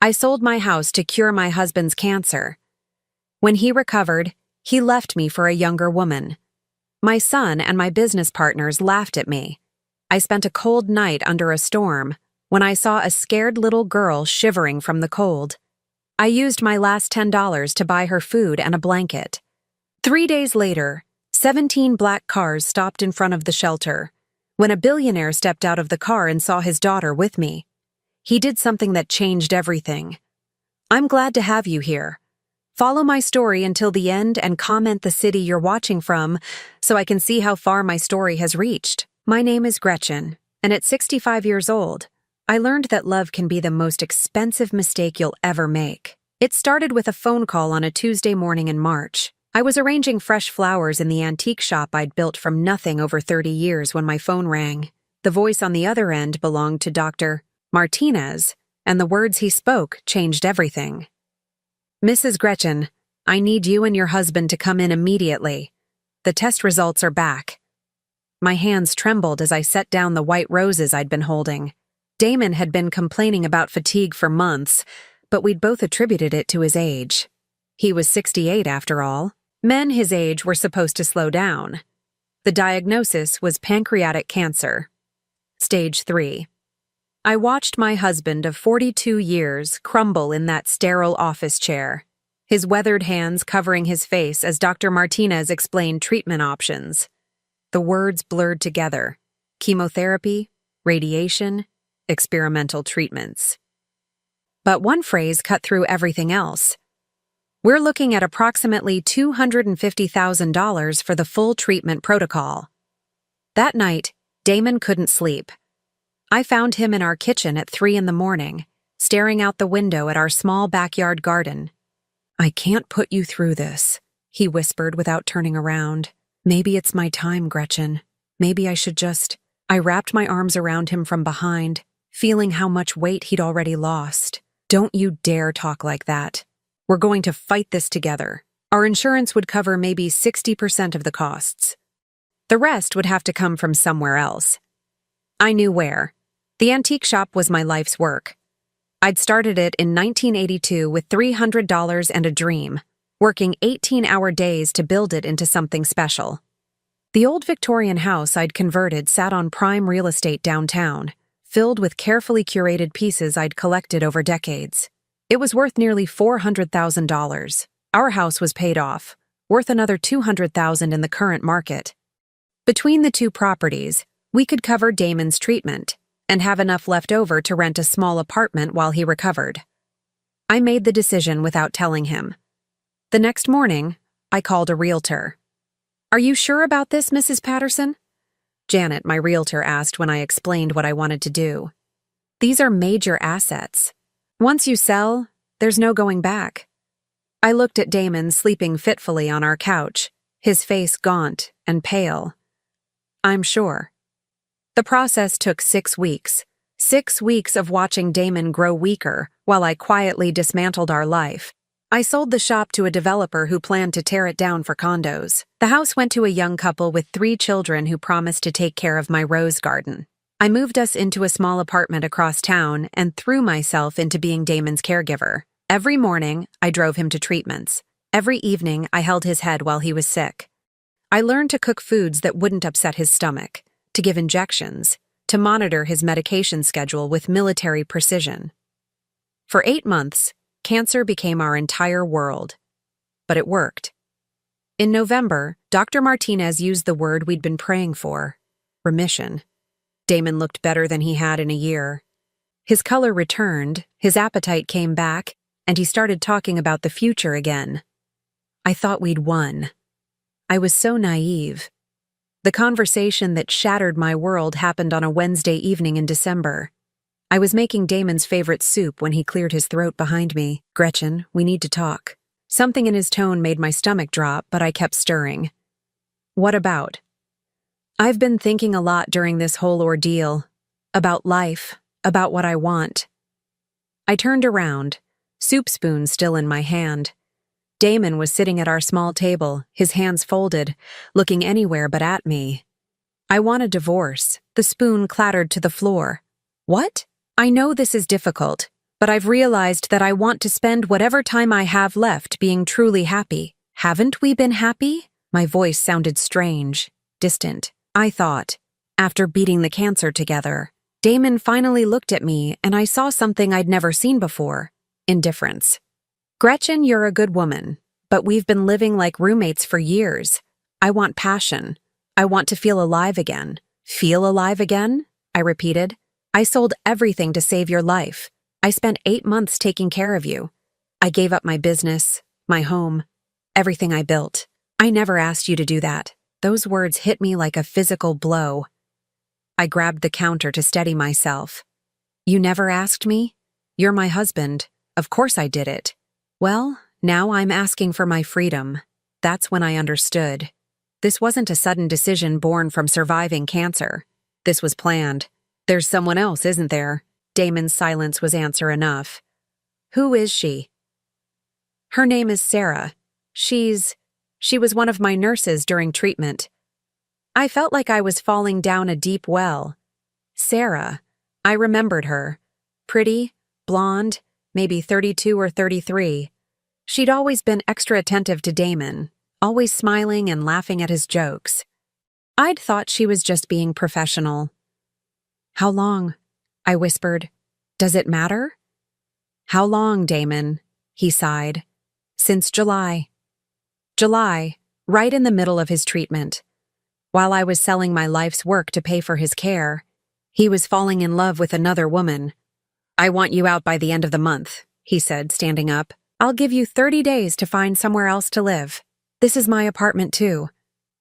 I sold my house to cure my husband's cancer. When he recovered, he left me for a younger woman. My son and my business partners laughed at me. I spent a cold night under a storm when I saw a scared little girl shivering from the cold. I used my last $10 to buy her food and a blanket. 3 days later, 17 black cars stopped in front of the shelter. When a billionaire stepped out of the car and saw his daughter with me, he did something that changed everything. I'm glad to have you here. Follow my story until the end and comment the city you're watching from so I can see how far my story has reached. My name is Gretchen, and at 65 years old, I learned that love can be the most expensive mistake you'll ever make. It started with a phone call on a Tuesday morning in March. I was arranging fresh flowers in the antique shop I'd built from nothing over 30 years when my phone rang. The voice on the other end belonged to Dr. Martinez, and the words he spoke changed everything. Mrs. Gretchen, I need you and your husband to come in immediately. The test results are back. My hands trembled as I set down the white roses I'd been holding. Damon had been complaining about fatigue for months, but we'd both attributed it to his age. He was 68 after all. Men his age were supposed to slow down. The diagnosis was pancreatic cancer. Stage 3. I watched my husband of 42 years crumble in that sterile office chair, his weathered hands covering his face as Dr. Martinez explained treatment options. The words blurred together: chemotherapy, radiation, experimental treatments. But one phrase cut through everything else. We're looking at approximately $250,000 for the full treatment protocol. That night, Damon couldn't sleep. I found him in our kitchen at 3 a.m, staring out the window at our small backyard garden. I can't put you through this, he whispered without turning around. Maybe it's my time, Gretchen. Maybe I should just... I wrapped my arms around him from behind, feeling how much weight he'd already lost. Don't you dare talk like that. We're going to fight this together. Our insurance would cover maybe 60% of the costs. The rest would have to come from somewhere else. I knew where. The antique shop was my life's work. I'd started it in 1982 with $300 and a dream, working 18-hour days to build it into something special. The old Victorian house I'd converted sat on prime real estate downtown, filled with carefully curated pieces I'd collected over decades. It was worth nearly $400,000. Our house was paid off, worth another $200,000 in the current market. Between the two properties, we could cover Damon's treatment and have enough left over to rent a small apartment while he recovered. I made the decision without telling him. The next morning, I called a realtor. "Are you sure about this, Mrs. Patterson?" Janet, my realtor, asked when I explained what I wanted to do. "These are major assets. Once you sell, there's no going back." I looked at Damon sleeping fitfully on our couch, his face gaunt and pale. "I'm sure." The process took 6 weeks. 6 weeks of watching Damon grow weaker while I quietly dismantled our life. I sold the shop to a developer who planned to tear it down for condos. The house went to a young couple with 3 children who promised to take care of my rose garden. I moved us into a small apartment across town and threw myself into being Damon's caregiver. Every morning, I drove him to treatments. Every evening, I held his head while he was sick. I learned to cook foods that wouldn't upset his stomach, to give injections, to monitor his medication schedule with military precision. For 8 months, cancer became our entire world. But it worked. In November, Dr. Martinez used the word we'd been praying for: remission. Damon looked better than he had in a year. His color returned, his appetite came back, and he started talking about the future again. I thought we'd won. I was so naive. The conversation that shattered my world happened on a Wednesday evening in December. I was making Damon's favorite soup when he cleared his throat behind me. "Gretchen, we need to talk." Something in his tone made my stomach drop, but I kept stirring. "What about?" "I've been thinking a lot during this whole ordeal. About life, about what I want." I turned around, soup spoon still in my hand. Damon was sitting at our small table, his hands folded, looking anywhere but at me. "I want a divorce." The spoon clattered to the floor. "What?" "I know this is difficult, But I've realized that I want to spend whatever time I have left being truly happy. Haven't we been happy? My voice sounded strange, distant. I thought, after beating the cancer together. Damon finally looked at me, and I saw something I'd never seen before: indifference. Gretchen, you're a good woman, but we've been living like roommates for years. I want passion. I want to feel alive again. Feel alive again? I repeated. I sold everything to save your life. I spent 8 months taking care of you. I gave up my business, my home, everything I built. I never asked you to do that. Those words hit me like a physical blow. I grabbed the counter to steady myself. You never asked me? You're my husband. Of course I did it. Well, now I'm asking for my freedom. That's when I understood. This wasn't a sudden decision born from surviving cancer. This was planned. There's someone else, isn't there? Damon's silence was answer enough. Who is she? Her name is Sarah. She was one of my nurses during treatment. I felt like I was falling down a deep well. Sarah. I remembered her. Pretty, blonde, maybe 32 or 33. She'd always been extra attentive to Damon, always smiling and laughing at his jokes. I'd thought she was just being professional. How long? I whispered. Does it matter? How long, Damon? He sighed. Since July. July, right in the middle of his treatment. While I was selling my life's work to pay for his care, he was falling in love with another woman. I want you out by the end of the month, he said, standing up. I'll give you 30 days to find somewhere else to live. This is my apartment too.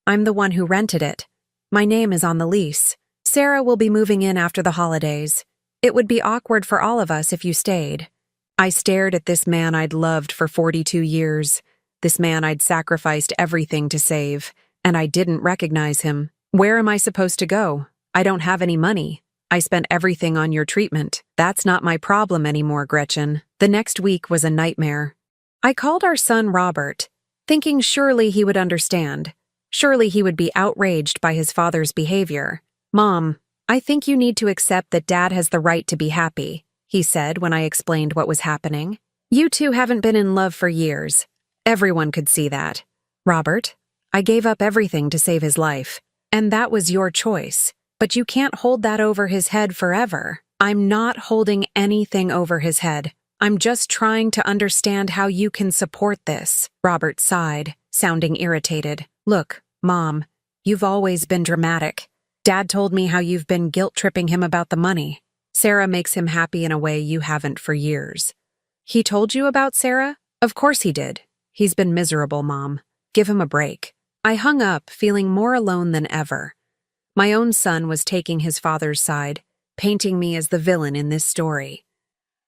I'm the one who rented it. My name is on the lease. Sarah will be moving in after the holidays. It would be awkward for all of us if you stayed. I stared at this man I'd loved for 42 years, this man I'd sacrificed everything to save, and I didn't recognize him. Where am I supposed to go? I don't have any money. I spent everything on your treatment. That's not my problem anymore, Gretchen. The next week was a nightmare. I called our son Robert, thinking surely he would understand. Surely he would be outraged by his father's behavior. Mom, I think you need to accept that Dad has the right to be happy, he said when I explained what was happening. You two haven't been in love for years. Everyone could see that. Robert, I gave up everything to save his life, and that was your choice. But you can't hold that over his head forever. I'm not holding anything over his head. I'm just trying to understand how you can support this. Robert sighed, sounding irritated. Look, Mom, you've always been dramatic. Dad told me how you've been guilt-tripping him about the money. Sarah makes him happy in a way you haven't for years. He told you about Sarah? Of course he did. He's been miserable, Mom. Give him a break. I hung up, feeling more alone than ever. My own son was taking his father's side, painting me as the villain in this story.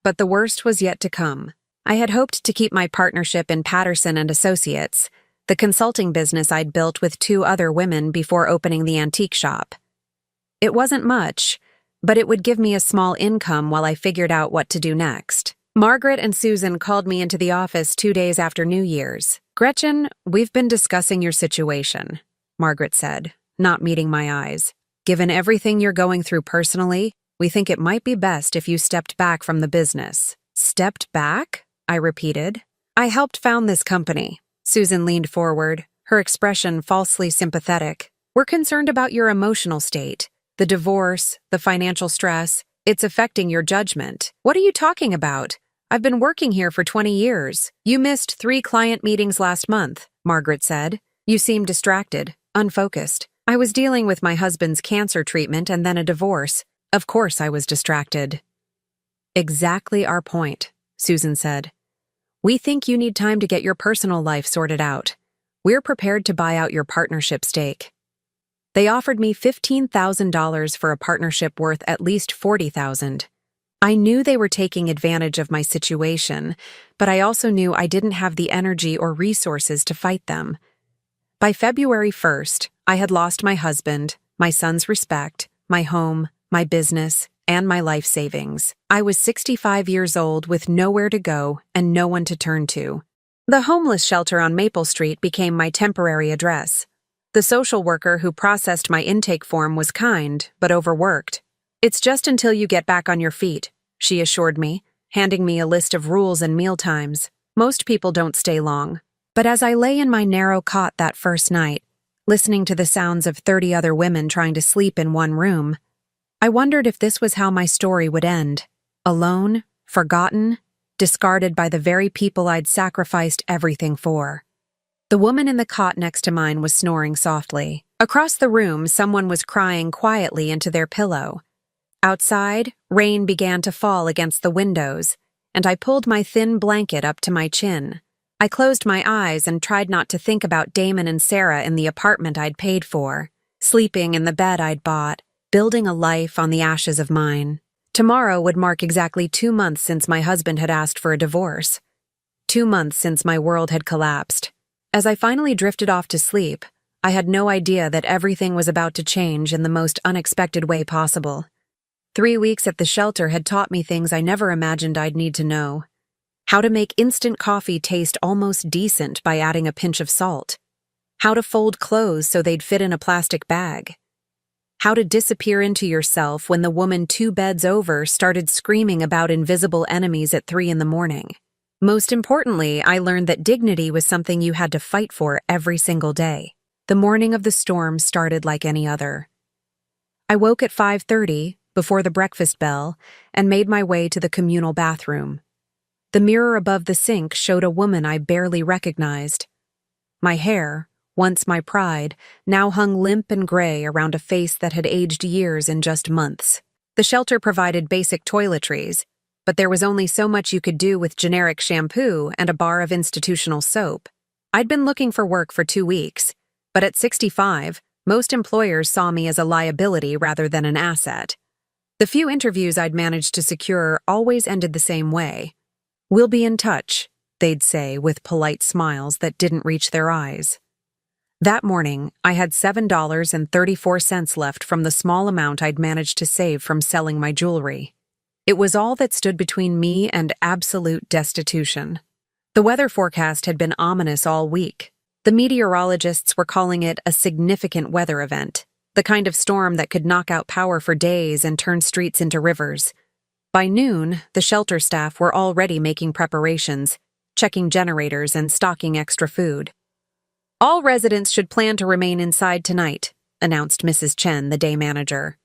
But the worst was yet to come. I had hoped to keep my partnership in Patterson and Associates, the consulting business I'd built with 2 other women before opening the antique shop. It wasn't much, but it would give me a small income while I figured out what to do next. Margaret and Susan called me into the office 2 days after New Year's. Gretchen, we've been discussing your situation, Margaret said, not meeting my eyes. Given everything you're going through personally, we think it might be best if you stepped back from the business. Stepped back? I repeated. I helped found this company. Susan leaned forward, her expression falsely sympathetic. We're concerned about your emotional state. The divorce, the financial stress, it's affecting your judgment. What are you talking about? I've been working here for 20 years. You missed 3 client meetings last month, Margaret said. You seemed distracted, unfocused. I was dealing with my husband's cancer treatment and then a divorce. Of course I was distracted. Exactly our point, Susan said. We think you need time to get your personal life sorted out. We're prepared to buy out your partnership stake. They offered me $15,000 for a partnership worth at least $40,000. I knew they were taking advantage of my situation, but I also knew I didn't have the energy or resources to fight them. By February 1st, I had lost my husband, my son's respect, my home, my business, and my life savings. I was 65 years old with nowhere to go and no one to turn to. The homeless shelter on Maple Street became my temporary address. The social worker who processed my intake form was kind, but overworked. It's just until you get back on your feet, she assured me, handing me a list of rules and mealtimes. Most people don't stay long. But as I lay in my narrow cot that first night, listening to the sounds of 30 other women trying to sleep in one room, I wondered if this was how my story would end. Alone, forgotten, discarded by the very people I'd sacrificed everything for. The woman in the cot next to mine was snoring softly. Across the room, someone was crying quietly into their pillow. Outside, rain began to fall against the windows, and I pulled my thin blanket up to my chin. I closed my eyes and tried not to think about Damon and Sarah in the apartment I'd paid for, sleeping in the bed I'd bought, building a life on the ashes of mine. Tomorrow would mark exactly 2 months since my husband had asked for a divorce. 2 months since my world had collapsed. As I finally drifted off to sleep, I had no idea that everything was about to change in the most unexpected way possible. 3 weeks at the shelter had taught me things I never imagined I'd need to know. How to make instant coffee taste almost decent by adding a pinch of salt. How to fold clothes so they'd fit in a plastic bag. How to disappear into yourself when the woman 2 beds over started screaming about invisible enemies at 3 in the morning. Most importantly, I learned that dignity was something you had to fight for every single day. The morning of the storm started like any other. I woke at 5:30, before the breakfast bell, and made my way to the communal bathroom. The mirror above the sink showed a woman I barely recognized. My hair, once my pride, now hung limp and gray around a face that had aged years in just months. The shelter provided basic toiletries, but there was only so much you could do with generic shampoo and a bar of institutional soap. I'd been looking for work for 2 weeks, but at 65, most employers saw me as a liability rather than an asset. The few interviews I'd managed to secure always ended the same way. "We'll be in touch," they'd say with polite smiles that didn't reach their eyes. That morning, I had $7.34 left from the small amount I'd managed to save from selling my jewelry. It was all that stood between me and absolute destitution. The weather forecast had been ominous all week. The meteorologists were calling it a significant weather event, the kind of storm that could knock out power for days and turn streets into rivers. By noon, the shelter staff were already making preparations, checking generators and stocking extra food. "All residents should plan to remain inside tonight," announced Mrs. Chen, the day manager.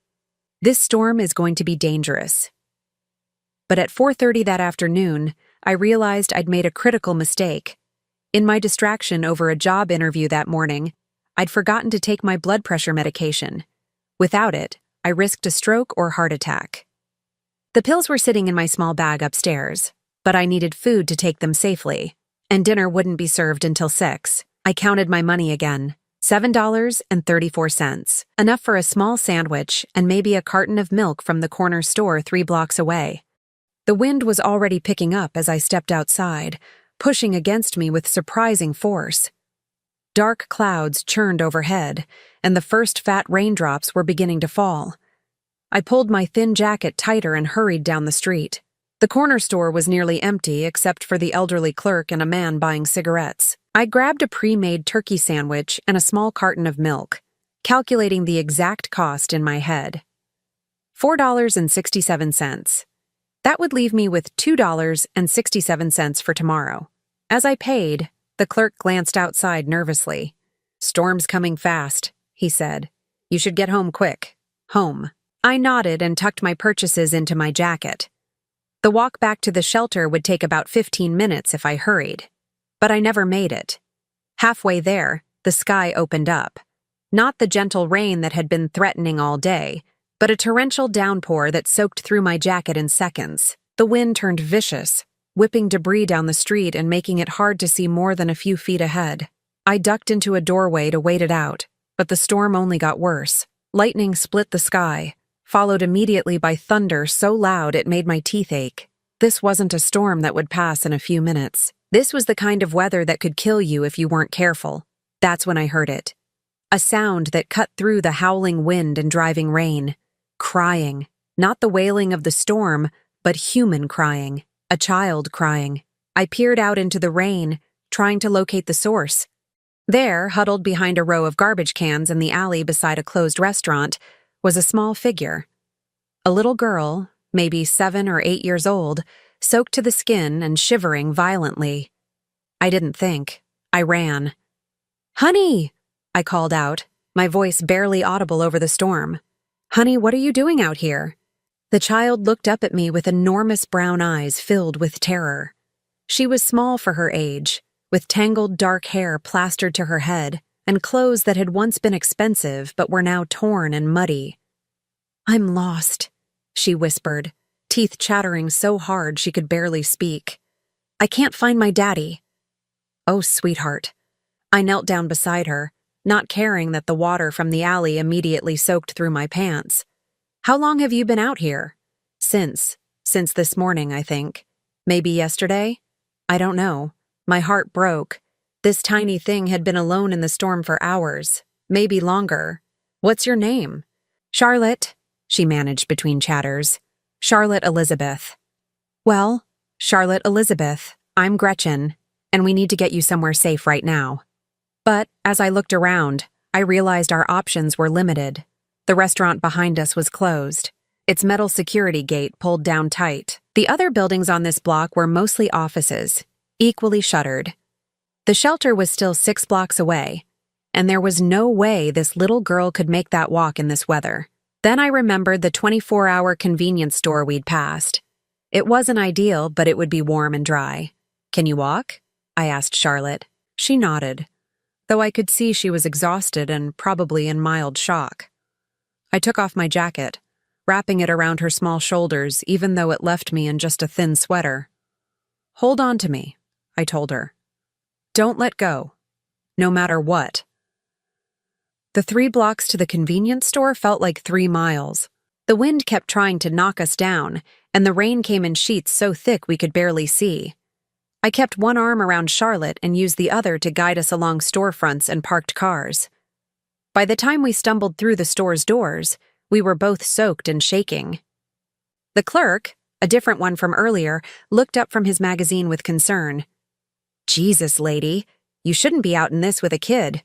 "This storm is going to be dangerous." But at 4:30 that afternoon, I realized I'd made a critical mistake. In my distraction over a job interview that morning, I'd forgotten to take my blood pressure medication. Without it, I risked a stroke or heart attack. The pills were sitting in my small bag upstairs, but I needed food to take them safely, and dinner wouldn't be served until 6. I counted my money again. $7.34, enough for a small sandwich and maybe a carton of milk from the corner store 3 blocks away. The wind was already picking up as I stepped outside, pushing against me with surprising force. Dark clouds churned overhead, and the first fat raindrops were beginning to fall. I pulled my thin jacket tighter and hurried down the street. The corner store was nearly empty except for the elderly clerk and a man buying cigarettes. I grabbed a pre-made turkey sandwich and a small carton of milk, calculating the exact cost in my head. $4.67. That would leave me with $2.67 for tomorrow. As I paid, the clerk glanced outside nervously. "Storm's coming fast," he said. "You should get home quick." Home. I nodded and tucked my purchases into my jacket. The walk back to the shelter would take about 15 minutes if I hurried. But I never made it. Halfway there, the sky opened up. Not the gentle rain that had been threatening all day, but a torrential downpour that soaked through my jacket in seconds. The wind turned vicious, whipping debris down the street and making it hard to see more than a few feet ahead. I ducked into a doorway to wait it out, but the storm only got worse. Lightning split the sky, followed immediately by thunder so loud it made my teeth ache. This wasn't a storm that would pass in a few minutes. This was the kind of weather that could kill you if you weren't careful. That's when I heard it. A sound that cut through the howling wind and driving rain. Crying. Not the wailing of the storm, but human crying. A child crying. I peered out into the rain, trying to locate the source. There, huddled behind a row of garbage cans in the alley beside a closed restaurant, was a small figure. A little girl, maybe 7 or 8 years old, soaked to the skin and shivering violently. I didn't think. I ran. "Honey!" I called out, my voice barely audible over the storm. "Honey, what are you doing out here?" The child looked up at me with enormous brown eyes filled with terror. She was small for her age, with tangled dark hair plastered to her head and clothes that had once been expensive but were now torn and muddy. "I'm lost," she whispered, teeth chattering so hard she could barely speak. "I can't find my daddy." "Oh, sweetheart." I knelt down beside her, not caring that the water from the alley immediately soaked through my pants. "How long have you been out here?" Since this morning, I think. Maybe yesterday? I don't know. My heart broke. This tiny thing had been alone in the storm for hours, maybe longer. "What's your name?" "Charlotte," she managed between chatters. "Charlotte Elizabeth." "Well, Charlotte Elizabeth, I'm Gretchen, and we need to get you somewhere safe right now." But as I looked around, I realized our options were limited. The restaurant behind us was closed, its metal security gate pulled down tight. The other buildings on this block were mostly offices, equally shuttered. The shelter was still 6 blocks away, and there was no way this little girl could make that walk in this weather. Then I remembered the 24-hour convenience store we'd passed. It wasn't ideal, but it would be warm and dry. "Can you walk?" I asked Charlotte. She nodded, though I could see she was exhausted and probably in mild shock. I took off my jacket, wrapping it around her small shoulders even though it left me in just a thin sweater. "Hold on to me," I told her. "Don't let go, no matter what." The 3 blocks to the convenience store felt like 3 miles. The wind kept trying to knock us down, and the rain came in sheets so thick we could barely see. I kept one arm around Charlotte and used the other to guide us along storefronts and parked cars. By the time we stumbled through the store's doors, we were both soaked and shaking. The clerk, a different one from earlier, looked up from his magazine with concern. "Jesus, lady, you shouldn't be out in this with a kid."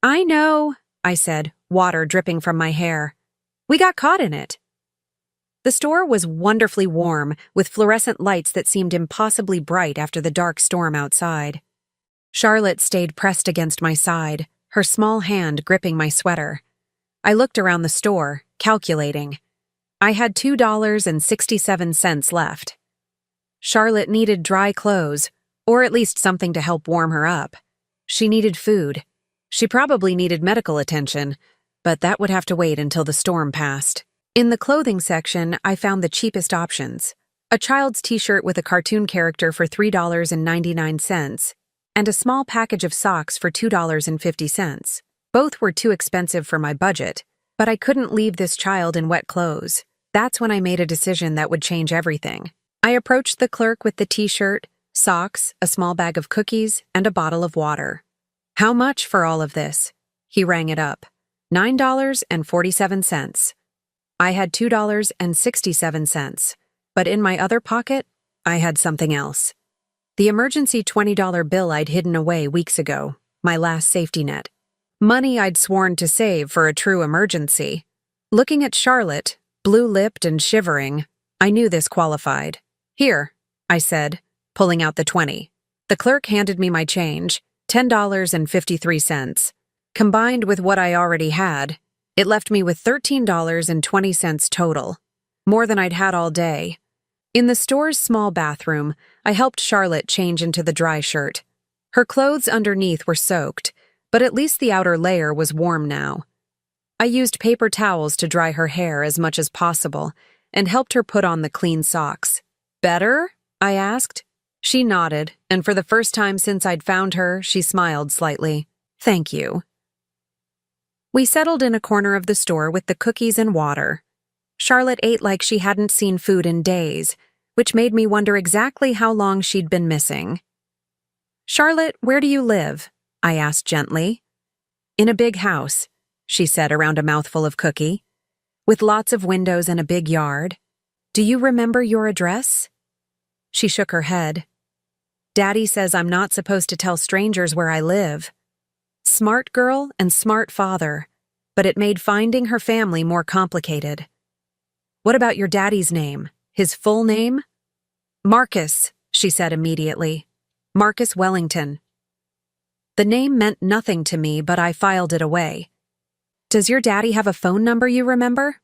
"I know," I said, water dripping from my hair. "We got caught in it." The store was wonderfully warm, with fluorescent lights that seemed impossibly bright after the dark storm outside. Charlotte stayed pressed against my side, her small hand gripping my sweater. I looked around the store, calculating. I had $2.67 left. Charlotte needed dry clothes, or at least something to help warm her up. She needed food. She probably needed medical attention, but that would have to wait until the storm passed. In the clothing section, I found the cheapest options. A child's t-shirt with a cartoon character for $3.99, and a small package of socks for $2.50. Both were too expensive for my budget, but I couldn't leave this child in wet clothes. That's when I made a decision that would change everything. I approached the clerk with the t-shirt, socks, a small bag of cookies, and a bottle of water. "How much for all of this?" He rang it up. $9.47. I had $2.67, but in my other pocket, I had something else. The emergency $20 bill I'd hidden away weeks ago, my last safety net. Money I'd sworn to save for a true emergency. Looking at Charlotte, blue-lipped and shivering, I knew this qualified. "Here," I said, pulling out the 20. The clerk handed me my change, $10.53. Combined with what I already had, it left me with $13.20 total, more than I'd had all day. In the store's small bathroom, I helped Charlotte change into the dry shirt. Her clothes underneath were soaked, but at least the outer layer was warm now. I used paper towels to dry her hair as much as possible and helped her put on the clean socks. "Better?" I asked. She nodded, and for the first time since I'd found her, she smiled slightly. "Thank you." We settled in a corner of the store with the cookies and water. Charlotte ate like she hadn't seen food in days, which made me wonder exactly how long she'd been missing. "Charlotte, where do you live?" I asked gently. "In a big house," she said around a mouthful of cookie, "with lots of windows and a big yard. Do you remember your address?" She shook her head. "Daddy says I'm not supposed to tell strangers where I live." Smart girl and smart father, but it made finding her family more complicated. "What about your daddy's name? His full name?" Marcus, she said immediately. Marcus Wellington. The name meant nothing to me, but I filed it away. Does your daddy have a phone number you remember?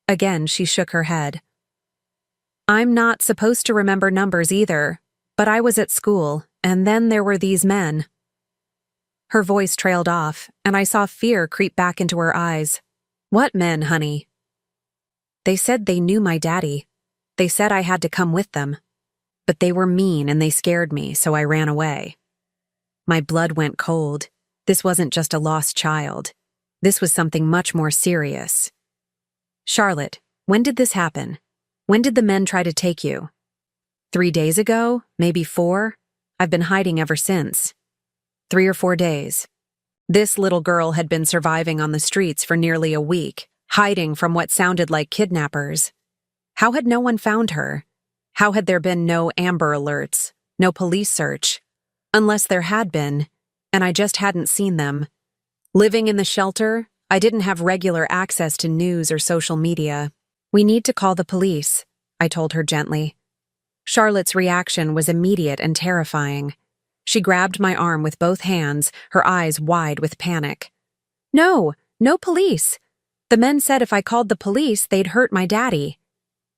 Again, she shook her head. I'm not supposed to remember numbers either, but I was at school, and then there were these men. Her voice trailed off, and I saw fear creep back into her eyes. What men, honey? They said they knew my daddy. They said I had to come with them. But they were mean and they scared me, so I ran away. My blood went cold. This wasn't just a lost child. This was something much more serious. Charlotte, when did this happen? When did the men try to take you? 3 days ago? Maybe 4? I've been hiding ever since. 3 or 4 days. This little girl had been surviving on the streets for nearly a week, hiding from what sounded like kidnappers. How had no one found her? How had there been no Amber Alerts, no police search? Unless there had been, and I just hadn't seen them. Living in the shelter, I didn't have regular access to news or social media. We need to call the police, I told her gently. Charlotte's reaction was immediate and terrifying. She grabbed my arm with both hands, her eyes wide with panic. No, no police. The men said if I called the police, they'd hurt my daddy.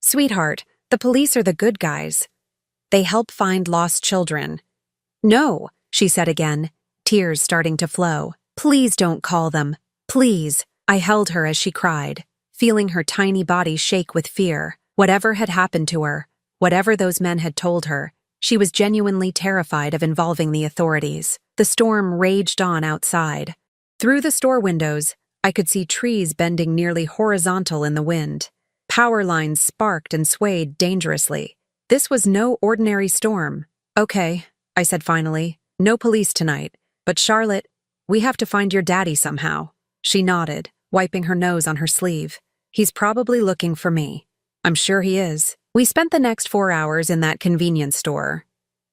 Sweetheart, the police are the good guys. They help find lost children. No, she said again, tears starting to flow. Please don't call them. Please. I held her as she cried, feeling her tiny body shake with fear. Whatever had happened to her, whatever those men had told her, she was genuinely terrified of involving the authorities. The storm raged on outside. Through the store windows, I could see trees bending nearly horizontal in the wind. Power lines sparked and swayed dangerously. This was no ordinary storm. Okay, I said finally. No police tonight. But Charlotte, we have to find your daddy somehow. She nodded, wiping her nose on her sleeve. He's probably looking for me. I'm sure he is. We spent the next 4 hours in that convenience store.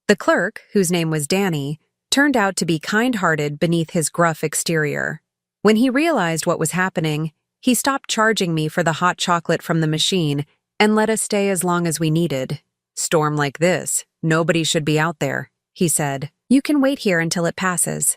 The clerk, whose name was Danny, turned out to be kind-hearted beneath his gruff exterior. When he realized what was happening, he stopped charging me for the hot chocolate from the machine and let us stay as long as we needed. Storm like this, nobody should be out there, he said. You can wait here until it passes.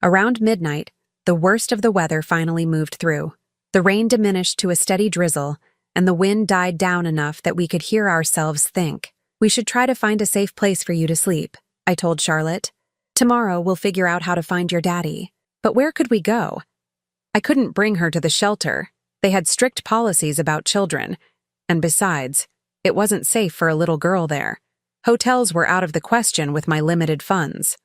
Around midnight, the worst of the weather finally moved through. The rain diminished to a steady drizzle, and the wind died down enough that we could hear ourselves think. We should try to find a safe place for you to sleep, I told Charlotte. Tomorrow we'll figure out how to find your daddy. But where could we go? I couldn't bring her to the shelter. They had strict policies about children. And besides, it wasn't safe for a little girl there. Hotels were out of the question with my limited funds.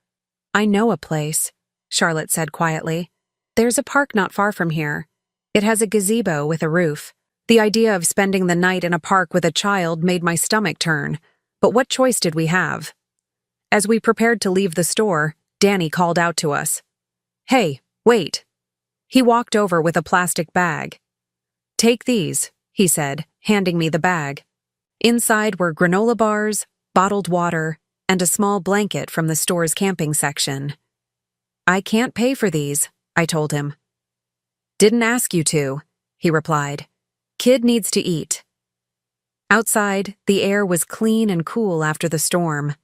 I know a place, Charlotte said quietly. There's a park not far from here. It has a gazebo with a roof. The idea of spending the night in a park with a child made my stomach turn. But what choice did we have? As we prepared to leave the store, Danny called out to us. Hey, wait. He walked over with a plastic bag. Take these, he said, handing me the bag. Inside were granola bars, bottled water, and a small blanket from the store's camping section. I can't pay for these, I told him. Didn't ask you to, he replied. Kid needs to eat. Outside, the air was clean and cool after the storm.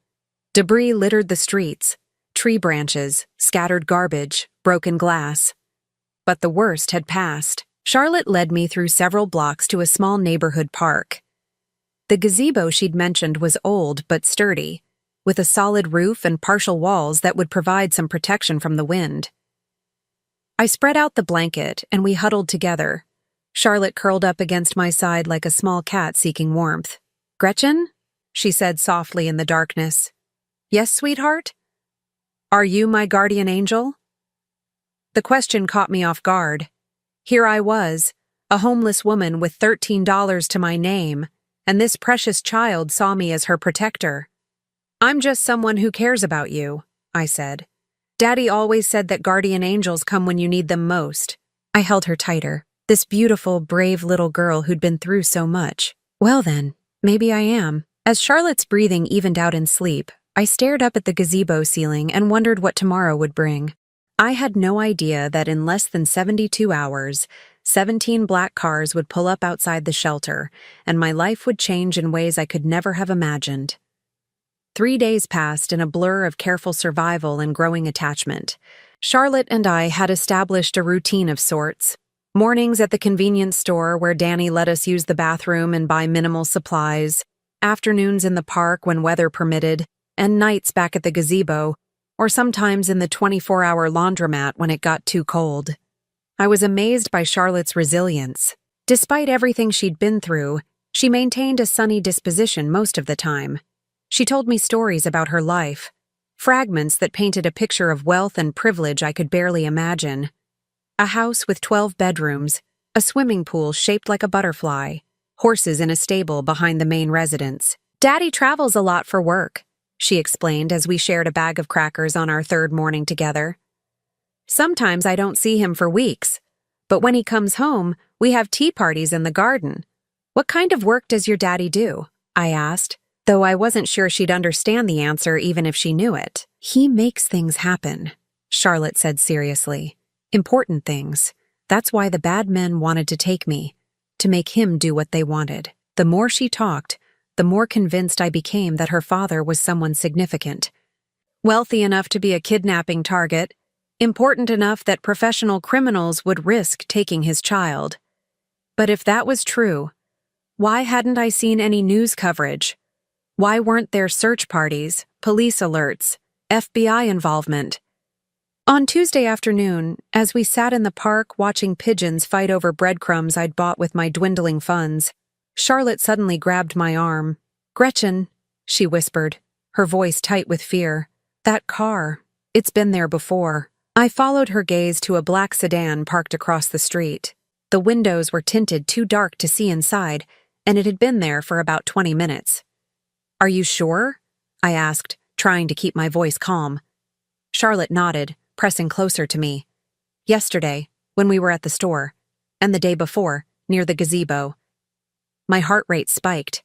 Debris littered the streets, tree branches, scattered garbage, broken glass. But the worst had passed. Charlotte led me through several blocks to a small neighborhood park. The gazebo she'd mentioned was old but sturdy, with a solid roof and partial walls that would provide some protection from the wind. I spread out the blanket and we huddled together. Charlotte curled up against my side like a small cat seeking warmth. Gretchen? She said softly in the darkness. Yes, sweetheart? Are you my guardian angel? The question caught me off guard. Here I was, a homeless woman with $13 to my name, and this precious child saw me as her protector. I'm just someone who cares about you, I said. Daddy always said that guardian angels come when you need them most. I held her tighter, this beautiful, brave little girl who'd been through so much. Well then, maybe I am. As Charlotte's breathing evened out in sleep, I stared up at the gazebo ceiling and wondered what tomorrow would bring. I had no idea that in less than 72 hours, 17 black cars would pull up outside the shelter, and my life would change in ways I could never have imagined. 3 days passed in a blur of careful survival and growing attachment. Charlotte and I had established a routine of sorts. Mornings at the convenience store where Danny let us use the bathroom and buy minimal supplies, afternoons in the park when weather permitted, and nights back at the gazebo, or sometimes in the 24-hour laundromat when it got too cold. I was amazed by Charlotte's resilience. Despite everything she'd been through, she maintained a sunny disposition most of the time. She told me stories about her life, fragments that painted a picture of wealth and privilege I could barely imagine. A house with 12 bedrooms, a swimming pool shaped like a butterfly, horses in a stable behind the main residence. "Daddy travels a lot for work," she explained as we shared a bag of crackers on our third morning together. "Sometimes I don't see him for weeks, but when he comes home, we have tea parties in the garden." "What kind of work does your daddy do?" I asked, though I wasn't sure she'd understand the answer even if she knew it. "He makes things happen," Charlotte said seriously. "Important things. That's why the bad men wanted to take me, to make him do what they wanted." The more she talked, the more convinced I became that her father was someone significant. Wealthy enough to be a kidnapping target, important enough that professional criminals would risk taking his child. But if that was true, why hadn't I seen any news coverage? Why weren't there search parties, police alerts, FBI involvement? On Tuesday afternoon, as we sat in the park watching pigeons fight over breadcrumbs I'd bought with my dwindling funds, Charlotte suddenly grabbed my arm. "Gretchen," she whispered, her voice tight with fear. "That car, it's been there before." I followed her gaze to a black sedan parked across the street. The windows were tinted too dark to see inside, and it had been there for about 20 minutes. "Are you sure?" I asked, trying to keep my voice calm. Charlotte nodded, pressing closer to me. "Yesterday, when we were at the store, and the day before, near the gazebo." My heart rate spiked.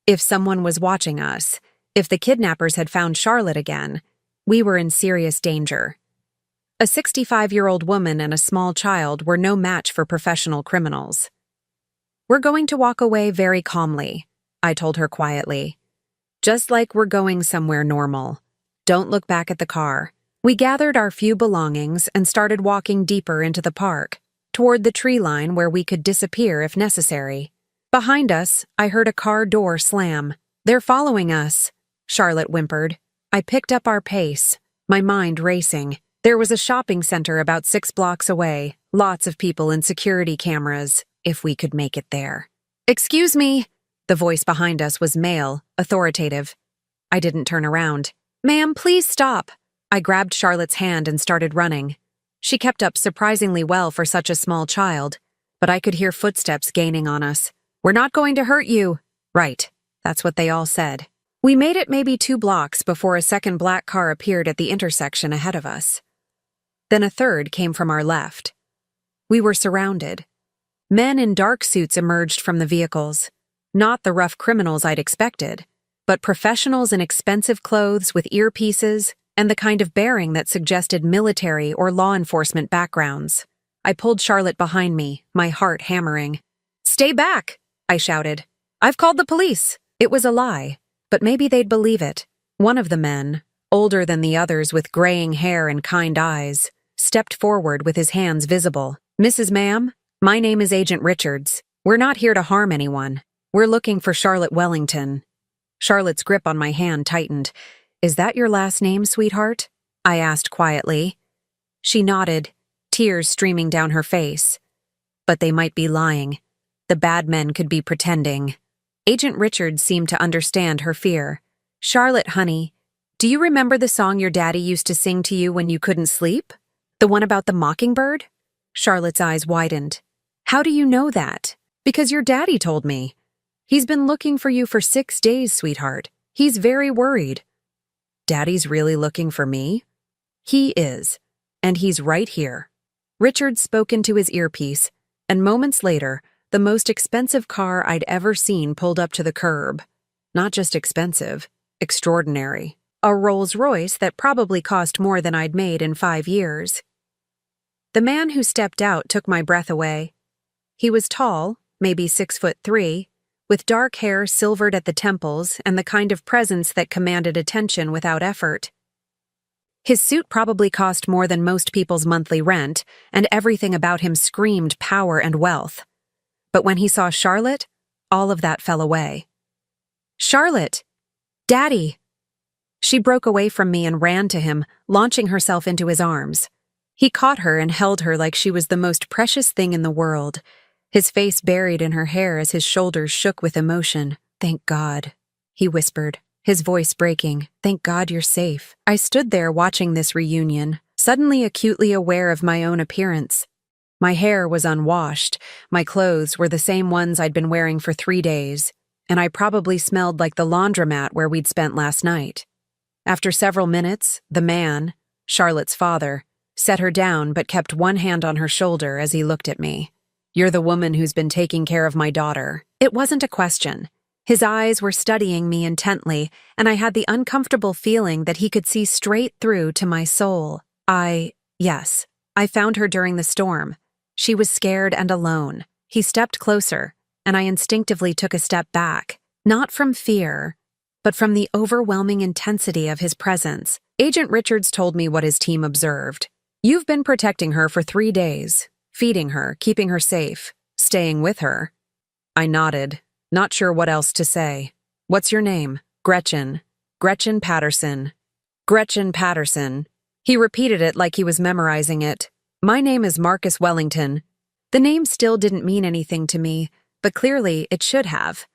If someone was watching us, if the kidnappers had found Charlotte again, we were in serious danger. A 65-year-old woman and a small child were no match for professional criminals. "We're going to walk away very calmly," I told her quietly. "Just like we're going somewhere normal. Don't look back at the car." We gathered our few belongings and started walking deeper into the park, toward the tree line where we could disappear if necessary. Behind us, I heard a car door slam. "They're following us," Charlotte whimpered. I picked up our pace, my mind racing. There was a shopping center about 6 blocks away, lots of people and security cameras, if we could make it there. "Excuse me." The voice behind us was male, authoritative. I didn't turn around. "Ma'am, please stop." I grabbed Charlotte's hand and started running. She kept up surprisingly well for such a small child, but I could hear footsteps gaining on us. "We're not going to hurt you." "Right." That's what they all said. We made it maybe 2 blocks before a second black car appeared at the intersection ahead of us. Then a third came from our left. We were surrounded. Men in dark suits emerged from the vehicles. Not the rough criminals I'd expected, but professionals in expensive clothes with earpieces and the kind of bearing that suggested military or law enforcement backgrounds. I pulled Charlotte behind me, my heart hammering. "Stay back!" I shouted. "I've called the police." It was a lie, but maybe they'd believe it. One of the men, older than the others with graying hair and kind eyes, stepped forward with his hands visible. "Mrs. Ma'am, my name is Agent Richards. We're not here to harm anyone. We're looking for Charlotte Wellington." Charlotte's grip on my hand tightened. "Is that your last name, sweetheart?" I asked quietly. She nodded, tears streaming down her face. But they might be lying. The bad men could be pretending. Agent Richards seemed to understand her fear. "Charlotte, honey, do you remember the song your daddy used to sing to you when you couldn't sleep? The one about the mockingbird?" Charlotte's eyes widened. "How do you know that?" "Because your daddy told me. He's been looking for you for 6 days, sweetheart. He's very worried." "Daddy's really looking for me?" "He is. And he's right here." Richard spoke into his earpiece, and moments later, the most expensive car I'd ever seen pulled up to the curb. Not just expensive, extraordinary. A Rolls-Royce that probably cost more than I'd made in 5 years. The man who stepped out took my breath away. He was tall, maybe 6'3", with dark hair silvered at the temples and the kind of presence that commanded attention without effort. His suit probably cost more than most people's monthly rent, and everything about him screamed power and wealth. But when he saw Charlotte, all of that fell away. "Charlotte! Daddy!" She broke away from me and ran to him, launching herself into his arms. He caught her and held her like she was the most precious thing in the world, his face buried in her hair as his shoulders shook with emotion. "Thank God," he whispered, his voice breaking. "Thank God you're safe." I stood there watching this reunion, suddenly acutely aware of my own appearance. My hair was unwashed, my clothes were the same ones I'd been wearing for 3 days, and I probably smelled like the laundromat where we'd spent last night. After several minutes, the man, Charlotte's father, set her down but kept one hand on her shoulder as he looked at me. "You're the woman who's been taking care of my daughter." It wasn't a question. His eyes were studying me intently, and I had the uncomfortable feeling that he could see straight through to my soul. Yes, I found her during the storm. She was scared and alone. He stepped closer, and I instinctively took a step back, not from fear, but from the overwhelming intensity of his presence. Agent Richards told me what his team observed. "You've been protecting her for 3 days, feeding her, keeping her safe, staying with her." I nodded, not sure what else to say. "What's your name?" "Gretchen. Gretchen Patterson." "Gretchen Patterson." He repeated it like he was memorizing it. "My name is Marcus Wellington." The name still didn't mean anything to me, but clearly it should have.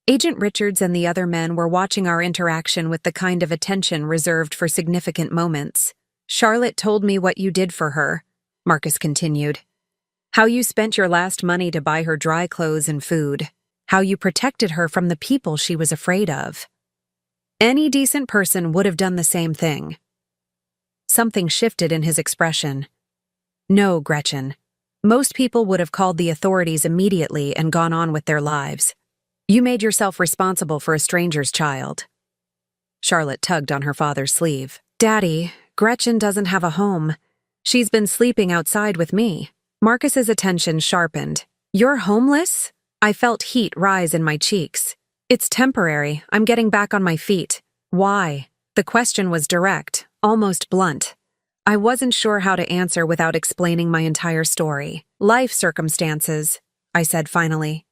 Agent Richards and the other men were watching our interaction with the kind of attention reserved for significant moments. "Charlotte told me what you did for her," Marcus continued. "How you spent your last money to buy her dry clothes and food. How you protected her from the people she was afraid of. Any decent person would have done the same thing." Something shifted in his expression. "No, Gretchen. Most people would have called the authorities immediately and gone on with their lives. You made yourself responsible for a stranger's child." Charlotte tugged on her father's sleeve. "Daddy, Gretchen doesn't have a home. She's been sleeping outside with me." Marcus's attention sharpened. "You're homeless?" I felt heat rise in my cheeks. "It's temporary. I'm getting back on my feet." "Why?" The question was direct, almost blunt. I wasn't sure how to answer without explaining my entire story. "Life circumstances," I said finally.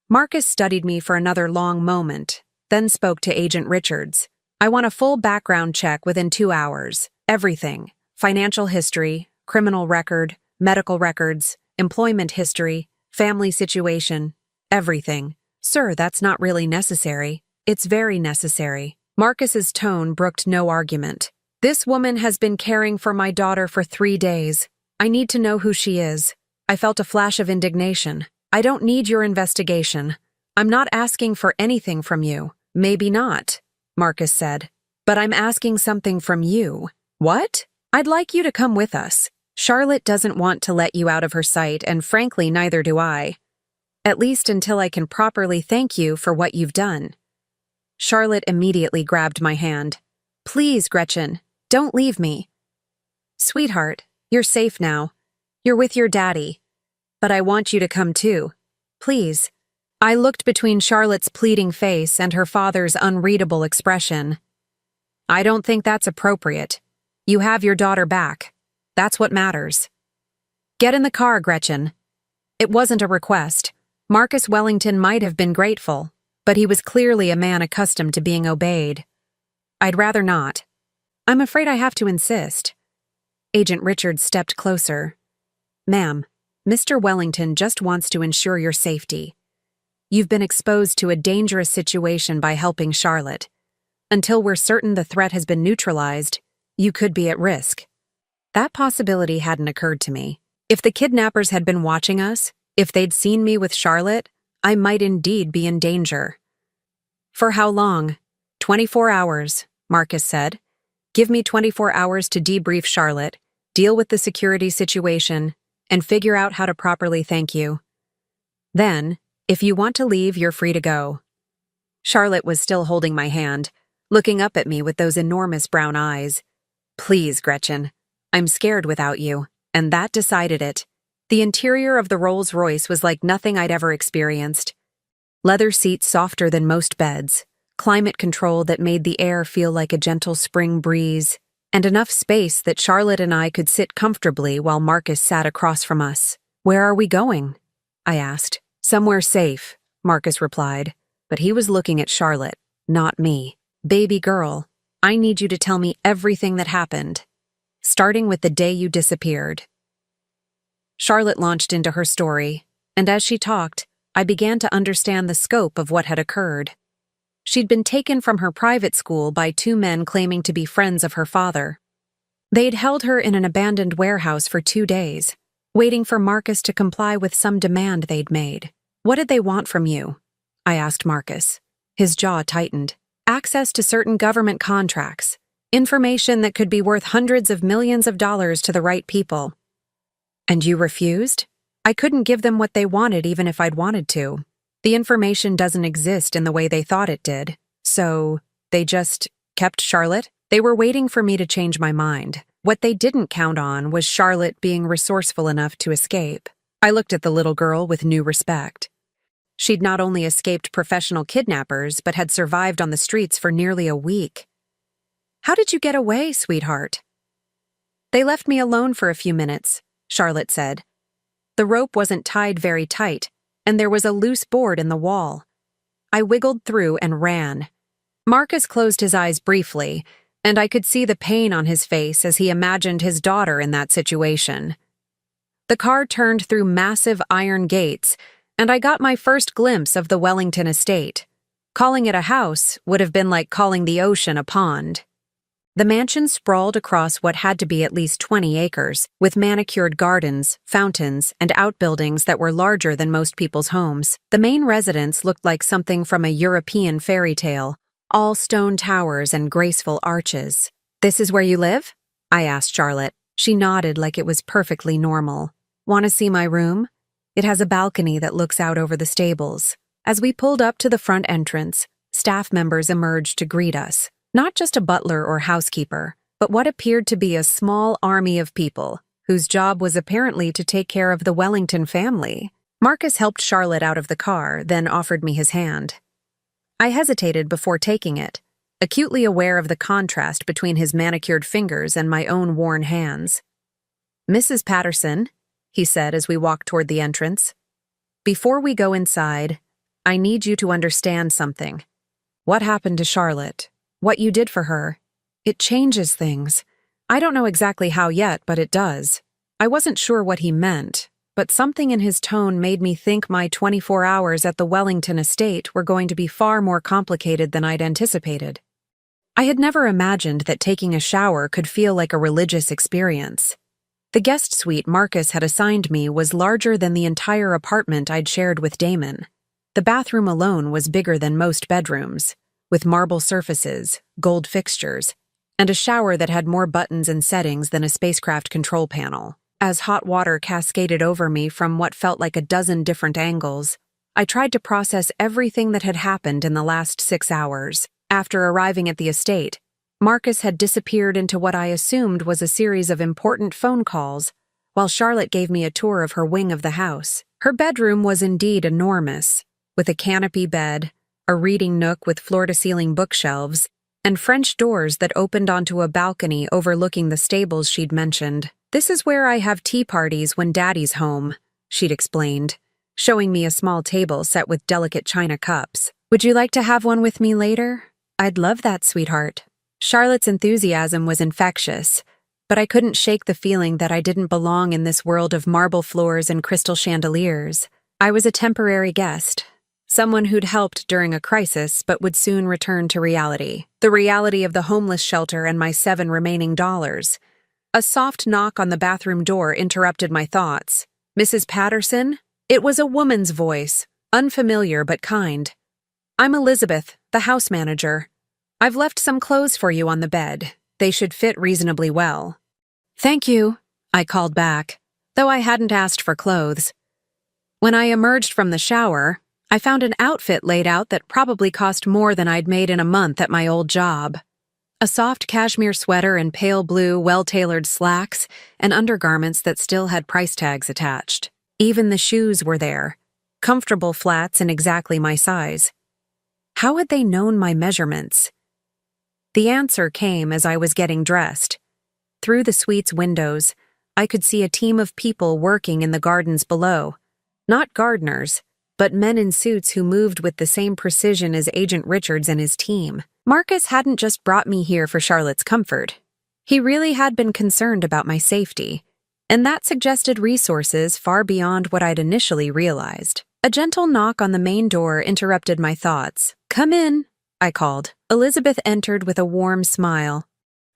Marcus studied me for another long moment, then spoke to Agent Richards. "I want a full background check within 2 hours. Everything. Financial history, criminal record, medical records, employment history, family situation, everything." "Sir, that's not really necessary." "It's very necessary." Marcus's tone brooked no argument. "This woman has been caring for my daughter for 3 days. I need to know who she is." I felt a flash of indignation. "I don't need your investigation. I'm not asking for anything from you." "Maybe not," Marcus said. "But I'm asking something from you." "What?" "I'd like you to come with us. Charlotte doesn't want to let you out of her sight, and frankly, neither do I. At least until I can properly thank you for what you've done." Charlotte immediately grabbed my hand. "Please, Gretchen, don't leave me." "Sweetheart, you're safe now. You're with your daddy. But I want you to come too. Please." I looked between Charlotte's pleading face and her father's unreadable expression. "I don't think that's appropriate. You have your daughter back. That's what matters." "Get in the car, Gretchen." It wasn't a request. Marcus Wellington might have been grateful, but he was clearly a man accustomed to being obeyed. "I'd rather not." "I'm afraid I have to insist." Agent Richards stepped closer. "Ma'am, Mr. Wellington just wants to ensure your safety. You've been exposed to a dangerous situation by helping Charlotte. Until we're certain the threat has been neutralized, you could be at risk." That possibility hadn't occurred to me. If the kidnappers had been watching us, if they'd seen me with Charlotte, I might indeed be in danger. "For how long?" 24 hours, Marcus said. "Give me 24 hours to debrief Charlotte, deal with the security situation, and figure out how to properly thank you. Then, if you want to leave, you're free to go." Charlotte was still holding my hand, looking up at me with those enormous brown eyes. "Please, Gretchen. I'm scared without you, and that decided it. The interior of the Rolls-Royce was like nothing I'd ever experienced. Leather seats softer than most beds, climate control that made the air feel like a gentle spring breeze, and enough space that Charlotte and I could sit comfortably while Marcus sat across from us. "Where are we going?" I asked. "Somewhere safe," Marcus replied, but he was looking at Charlotte, not me. "Baby girl, I need you to tell me everything that happened, starting with the day you disappeared." Charlotte launched into her story, and as she talked, I began to understand the scope of what had occurred. She'd been taken from her private school by two men claiming to be friends of her father. They'd held her in an abandoned warehouse for 2 days, waiting for Marcus to comply with some demand they'd made. "What did they want from you?" I asked Marcus. His jaw tightened. "Access to certain government contracts, information that could be worth hundreds of millions of dollars to the right people." "And you refused?" "I couldn't give them what they wanted even if I'd wanted to. The information doesn't exist in the way they thought it did. So, they just kept Charlotte? They were waiting for me to change my mind. What they didn't count on was Charlotte being resourceful enough to escape." I looked at the little girl with new respect. She'd not only escaped professional kidnappers, but had survived on the streets for nearly a week. "How did you get away, sweetheart?" "They left me alone for a few minutes," Charlotte said. "The rope wasn't tied very tight, and there was a loose board in the wall. I wiggled through and ran." Marcus closed his eyes briefly, and I could see the pain on his face as he imagined his daughter in that situation. The car turned through massive iron gates, and I got my first glimpse of the Wellington estate. Calling it a house would have been like calling the ocean a pond. The mansion sprawled across what had to be at least 20 acres, with manicured gardens, fountains, and outbuildings that were larger than most people's homes. The main residence looked like something from a European fairy tale, all stone towers and graceful arches. "This is where you live?" I asked Charlotte. She nodded like it was perfectly normal. "Want to see my room? It has a balcony that looks out over the stables." As we pulled up to the front entrance, staff members emerged to greet us. Not just a butler or housekeeper, but what appeared to be a small army of people, whose job was apparently to take care of the Wellington family. Marcus helped Charlotte out of the car, then offered me his hand. I hesitated before taking it, acutely aware of the contrast between his manicured fingers and my own worn hands. "Mrs. Patterson," he said as we walked toward the entrance, "before we go inside, I need you to understand something. What happened to Charlotte? What you did for her? It changes things. I don't know exactly how yet, but it does." I wasn't sure what he meant, but something in his tone made me think my 24 hours at the Wellington estate were going to be far more complicated than I'd anticipated. I had never imagined that taking a shower could feel like a religious experience. The guest suite Marcus had assigned me was larger than the entire apartment I'd shared with Damon. The bathroom alone was bigger than most bedrooms, with marble surfaces, gold fixtures, and a shower that had more buttons and settings than a spacecraft control panel. As hot water cascaded over me from what felt like a dozen different angles, I tried to process everything that had happened in the last 6 hours. After arriving at the estate, Marcus had disappeared into what I assumed was a series of important phone calls, while Charlotte gave me a tour of her wing of the house. Her bedroom was indeed enormous, with a canopy bed, a reading nook with floor-to-ceiling bookshelves, and French doors that opened onto a balcony overlooking the stables she'd mentioned. "This is where I have tea parties when Daddy's home," she'd explained, showing me a small table set with delicate china cups. "Would you like to have one with me later?" "I'd love that, sweetheart." Charlotte's enthusiasm was infectious, but I couldn't shake the feeling that I didn't belong in this world of marble floors and crystal chandeliers. I was a temporary guest. Someone who'd helped during a crisis but would soon return to reality. The reality of the homeless shelter and my 7 remaining dollars. A soft knock on the bathroom door interrupted my thoughts. "Mrs. Patterson?" It was a woman's voice, unfamiliar but kind. "I'm Elizabeth, the house manager. I've left some clothes for you on the bed. They should fit reasonably well." "Thank you," I called back, though I hadn't asked for clothes. When I emerged from the shower, I found an outfit laid out that probably cost more than I'd made in a month at my old job. A soft cashmere sweater and pale blue, well-tailored slacks, and undergarments that still had price tags attached. Even the shoes were there, comfortable flats and exactly my size. How had they known my measurements? The answer came as I was getting dressed. Through the suite's windows, I could see a team of people working in the gardens below. Not gardeners, but men in suits who moved with the same precision as Agent Richards and his team. Marcus hadn't just brought me here for Charlotte's comfort. He really had been concerned about my safety, and that suggested resources far beyond what I'd initially realized. A gentle knock on the main door interrupted my thoughts. "Come in," I called. Elizabeth entered with a warm smile.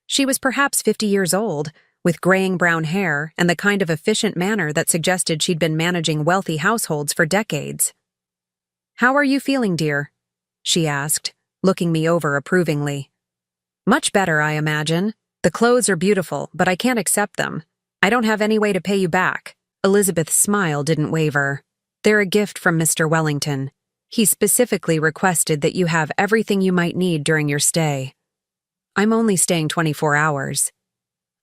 She was perhaps 50 years old, with graying brown hair and the kind of efficient manner that suggested she'd been managing wealthy households for decades. "How are you feeling, dear?" she asked, looking me over approvingly. "Much better, I imagine. The clothes are beautiful, but I can't accept them. I don't have any way to pay you back." Elizabeth's smile didn't waver. "They're a gift from Mr. Wellington. He specifically requested that you have everything you might need during your stay." "I'm only staying 24 hours.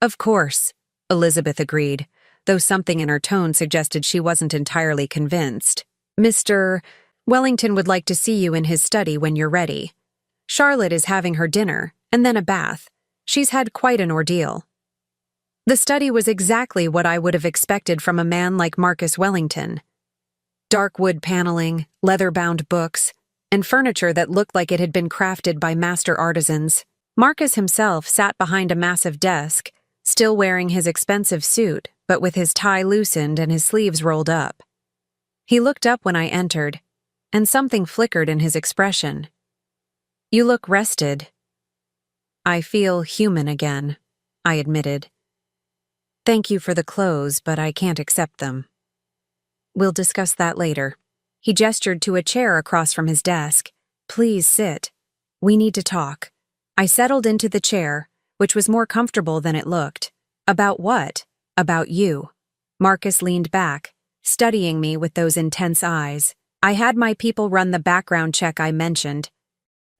"Of course," Elizabeth agreed, though something in her tone suggested she wasn't entirely convinced. "Mr. Wellington would like to see you in his study when you're ready. Charlotte is having her dinner, and then a bath. She's had quite an ordeal." The study was exactly what I would have expected from a man like Marcus Wellington. Dark wood paneling, leather-bound books, and furniture that looked like it had been crafted by master artisans. Marcus himself sat behind a massive desk, still wearing his expensive suit, but with his tie loosened and his sleeves rolled up. He looked up when I entered, and something flickered in his expression. "You look rested." "I feel human again," I admitted. "Thank you for the clothes, but I can't accept them." "We'll discuss that later." He gestured to a chair across from his desk. "Please sit. We need to talk." I settled into the chair, which was more comfortable than it looked. "About what?" "About you." Marcus leaned back, studying me with those intense eyes. "I had my people run the background check I mentioned.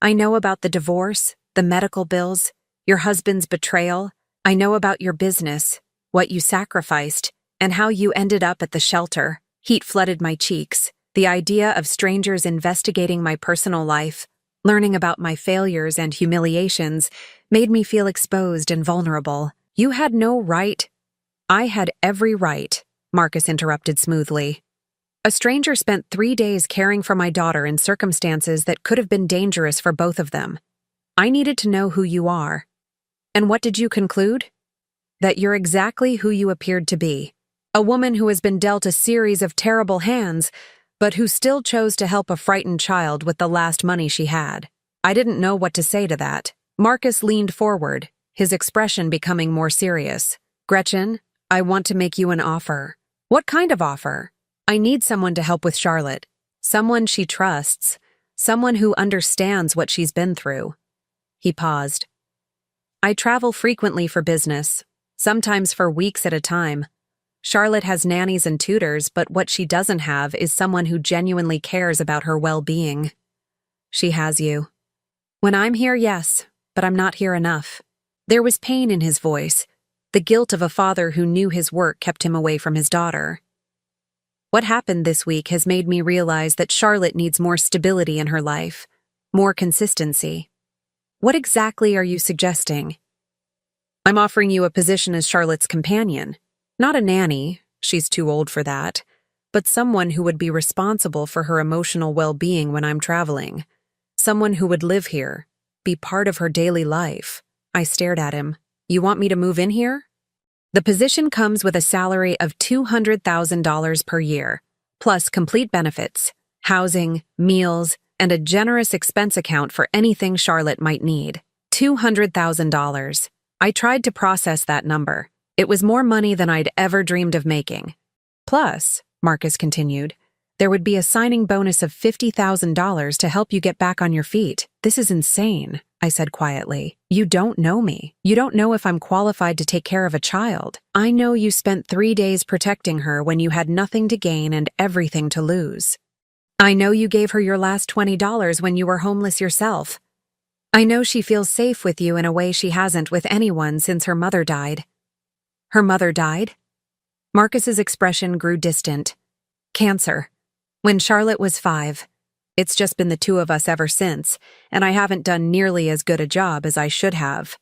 I know about the divorce, the medical bills, your husband's betrayal. I know about your business, what you sacrificed, and how you ended up at the shelter." Heat flooded my cheeks. The idea of strangers investigating my personal life, learning about my failures and humiliations, made me feel exposed and vulnerable. "You had no right." "I had every right," Marcus interrupted smoothly. "A stranger spent 3 days caring for my daughter in circumstances that could have been dangerous for both of them. I needed to know who you are." "And what did you conclude?" "That you're exactly who you appeared to be. A woman who has been dealt a series of terrible hands, but who still chose to help a frightened child with the last money she had." I didn't know what to say to that. Marcus leaned forward, his expression becoming more serious. "Gretchen, I want to make you an offer." "What kind of offer?" "I need someone to help with Charlotte. Someone she trusts. Someone who understands what she's been through." He paused. "I travel frequently for business, sometimes for weeks at a time. Charlotte has nannies and tutors, but what she doesn't have is someone who genuinely cares about her well-being." "She has you." "When I'm here, yes, but I'm not here enough." There was pain in his voice, the guilt of a father who knew his work kept him away from his daughter. "What happened this week has made me realize that Charlotte needs more stability in her life, more consistency." "What exactly are you suggesting?" "I'm offering you a position as Charlotte's companion. Not a nanny, she's too old for that, but someone who would be responsible for her emotional well-being when I'm traveling. Someone who would live here, be part of her daily life." I stared at him. "You want me to move in here?" "The position comes with a salary of $200,000 per year, plus complete benefits, housing, meals, and a generous expense account for anything Charlotte might need." $200,000. I tried to process that number. It was more money than I'd ever dreamed of making. "Plus," Marcus continued, "there would be a signing bonus of $50,000 to help you get back on your feet." "This is insane," I said quietly. "You don't know me. You don't know if I'm qualified to take care of a child. I know you spent 3 days protecting her when you had nothing to gain and everything to lose. I know you gave her your last $20 when you were homeless yourself." I know she feels safe with you in a way she hasn't with anyone since her mother died. Her mother died? Marcus's expression grew distant. Cancer. When Charlotte was 5. It's just been the two of us ever since, and I haven't done nearly as good a job as I should have.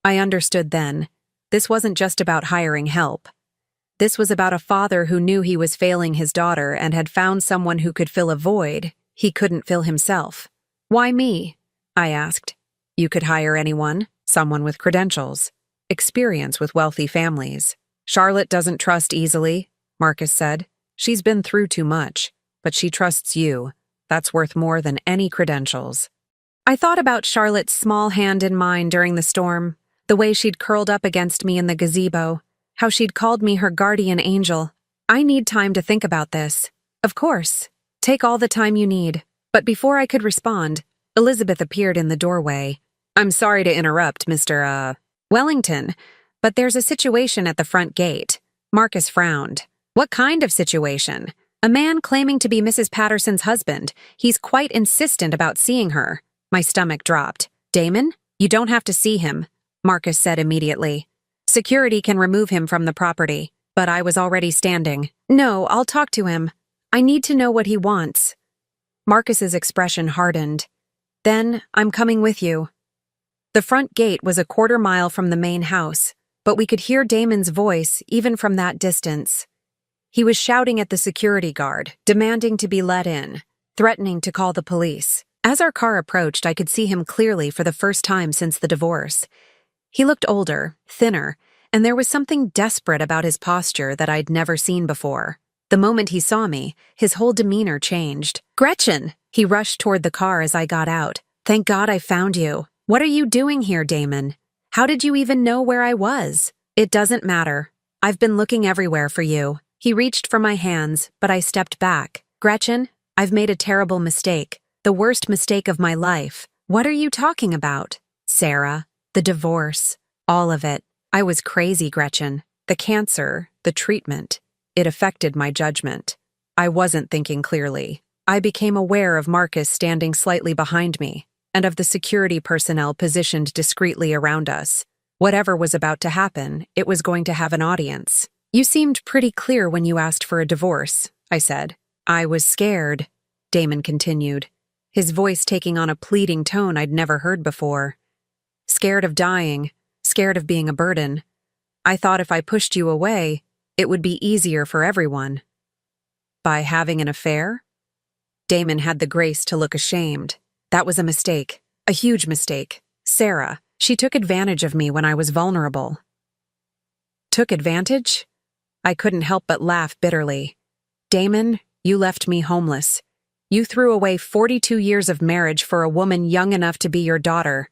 I understood then. This wasn't just about hiring help. This was about a father who knew he was failing his daughter and had found someone who could fill a void he couldn't fill himself. Why me? I asked. You could hire anyone, someone with credentials, experience with wealthy families. Charlotte doesn't trust easily, Marcus said. She's been through too much, but she trusts you. That's worth more than any credentials. I thought about Charlotte's small hand in mine during the storm, the way she'd curled up against me in the gazebo, how she'd called me her guardian angel. I need time to think about this. Of course. Take all the time you need. But before I could respond, Elizabeth appeared in the doorway. I'm sorry to interrupt, Mr. Wellington, but there's a situation at the front gate. Marcus frowned. What kind of situation? A man claiming to be Mrs. Patterson's husband. He's quite insistent about seeing her. My stomach dropped. Damon, you don't have to see him, Marcus said immediately. Security can remove him from the property. But I was already standing. No, I'll talk to him. I need to know what he wants. Marcus's expression hardened. Then, I'm coming with you. The front gate was a quarter mile from the main house, but we could hear Damon's voice even from that distance. He was shouting at the security guard, demanding to be let in, threatening to call the police. As our car approached, I could see him clearly for the first time since the divorce. He looked older, thinner, and there was something desperate about his posture that I'd never seen before. The moment he saw me, his whole demeanor changed. Gretchen! He rushed toward the car as I got out. Thank God I found you. What are you doing here, Damon? How did you even know where I was? It doesn't matter. I've been looking everywhere for you. He reached for my hands, but I stepped back. Gretchen, I've made a terrible mistake. The worst mistake of my life. What are you talking about? Sarah, the divorce, all of it. I was crazy, Gretchen. The cancer, the treatment. It affected my judgment. I wasn't thinking clearly. I became aware of Marcus standing slightly behind me, and of the security personnel positioned discreetly around us. Whatever was about to happen, it was going to have an audience. You seemed pretty clear when you asked for a divorce, I said. I was scared, Damon continued, his voice taking on a pleading tone I'd never heard before. Scared of dying, scared of being a burden. I thought if I pushed you away, it would be easier for everyone. By having an affair? Damon had the grace to look ashamed. That was a mistake, a huge mistake. Sarah, she took advantage of me when I was vulnerable. Took advantage? I couldn't help but laugh bitterly. Damon, you left me homeless. You threw away 42 years of marriage for a woman young enough to be your daughter.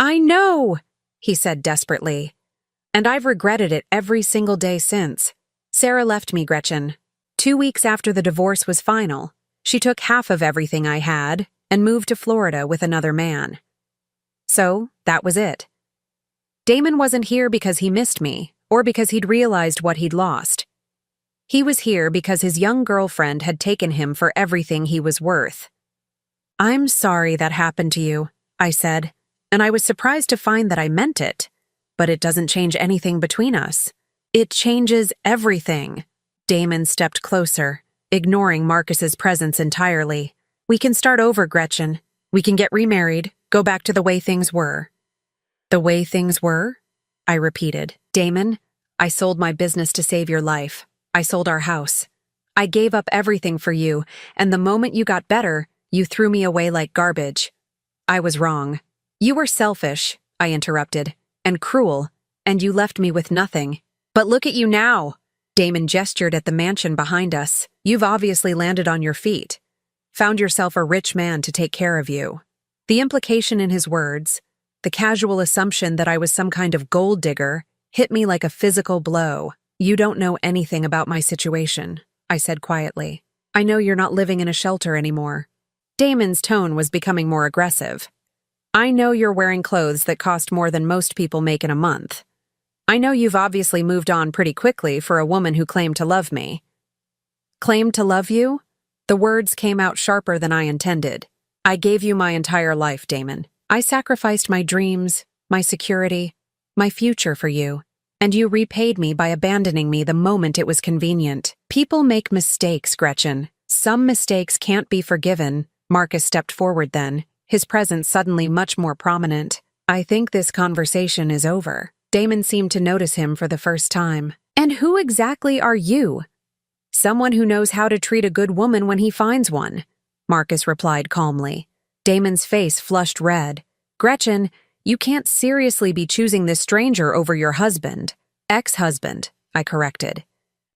I know, he said desperately. And I've regretted it every single day since. Sarah left me, Gretchen. 2 weeks after the divorce was final, she took half of everything I had and moved to Florida with another man. So, that was it. Damon wasn't here because he missed me, or because he'd realized what he'd lost. He was here because his young girlfriend had taken him for everything he was worth. I'm sorry that happened to you, I said, and I was surprised to find that I meant it. But it doesn't change anything between us. It changes everything. Damon stepped closer, ignoring Marcus's presence entirely. We can start over, Gretchen. We can get remarried, go back to the way things were. The way things were? I repeated. Damon, I sold my business to save your life. I sold our house. I gave up everything for you, and the moment you got better, you threw me away like garbage. I was wrong. You were selfish, I interrupted, and cruel, and you left me with nothing. But look at you now. Damon gestured at the mansion behind us. You've obviously landed on your feet. Found yourself a rich man to take care of you. The implication in his words, the casual assumption that I was some kind of gold digger, hit me like a physical blow. You don't know anything about my situation, I said quietly. I know you're not living in a shelter anymore. Damon's tone was becoming more aggressive. I know you're wearing clothes that cost more than most people make in a month. I know you've obviously moved on pretty quickly for a woman who claimed to love me. Claimed to love you? The words came out sharper than I intended. I gave you my entire life, Damon. I sacrificed my dreams, my security, my future for you, and you repaid me by abandoning me the moment it was convenient. People make mistakes, Gretchen. Some mistakes can't be forgiven. Marcus stepped forward then, his presence suddenly much more prominent. I think this conversation is over. Damon seemed to notice him for the first time. And who exactly are you? Someone who knows how to treat a good woman when he finds one, Marcus replied calmly. Damon's face flushed red. Gretchen, you can't seriously be choosing this stranger over your husband. Ex-husband, I corrected.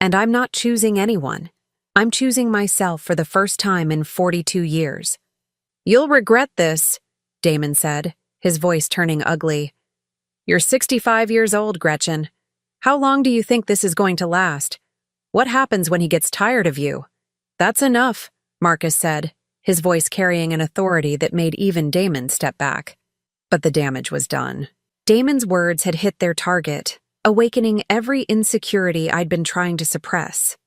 And I'm not choosing anyone. I'm choosing myself for the first time in 42 years. You'll regret this, Damon said, his voice turning ugly. You're 65 years old, Gretchen. How long do you think this is going to last? What happens when he gets tired of you? That's enough, Marcus said, his voice carrying an authority that made even Damon step back. But the damage was done. Damon's words had hit their target, awakening every insecurity I'd been trying to suppress.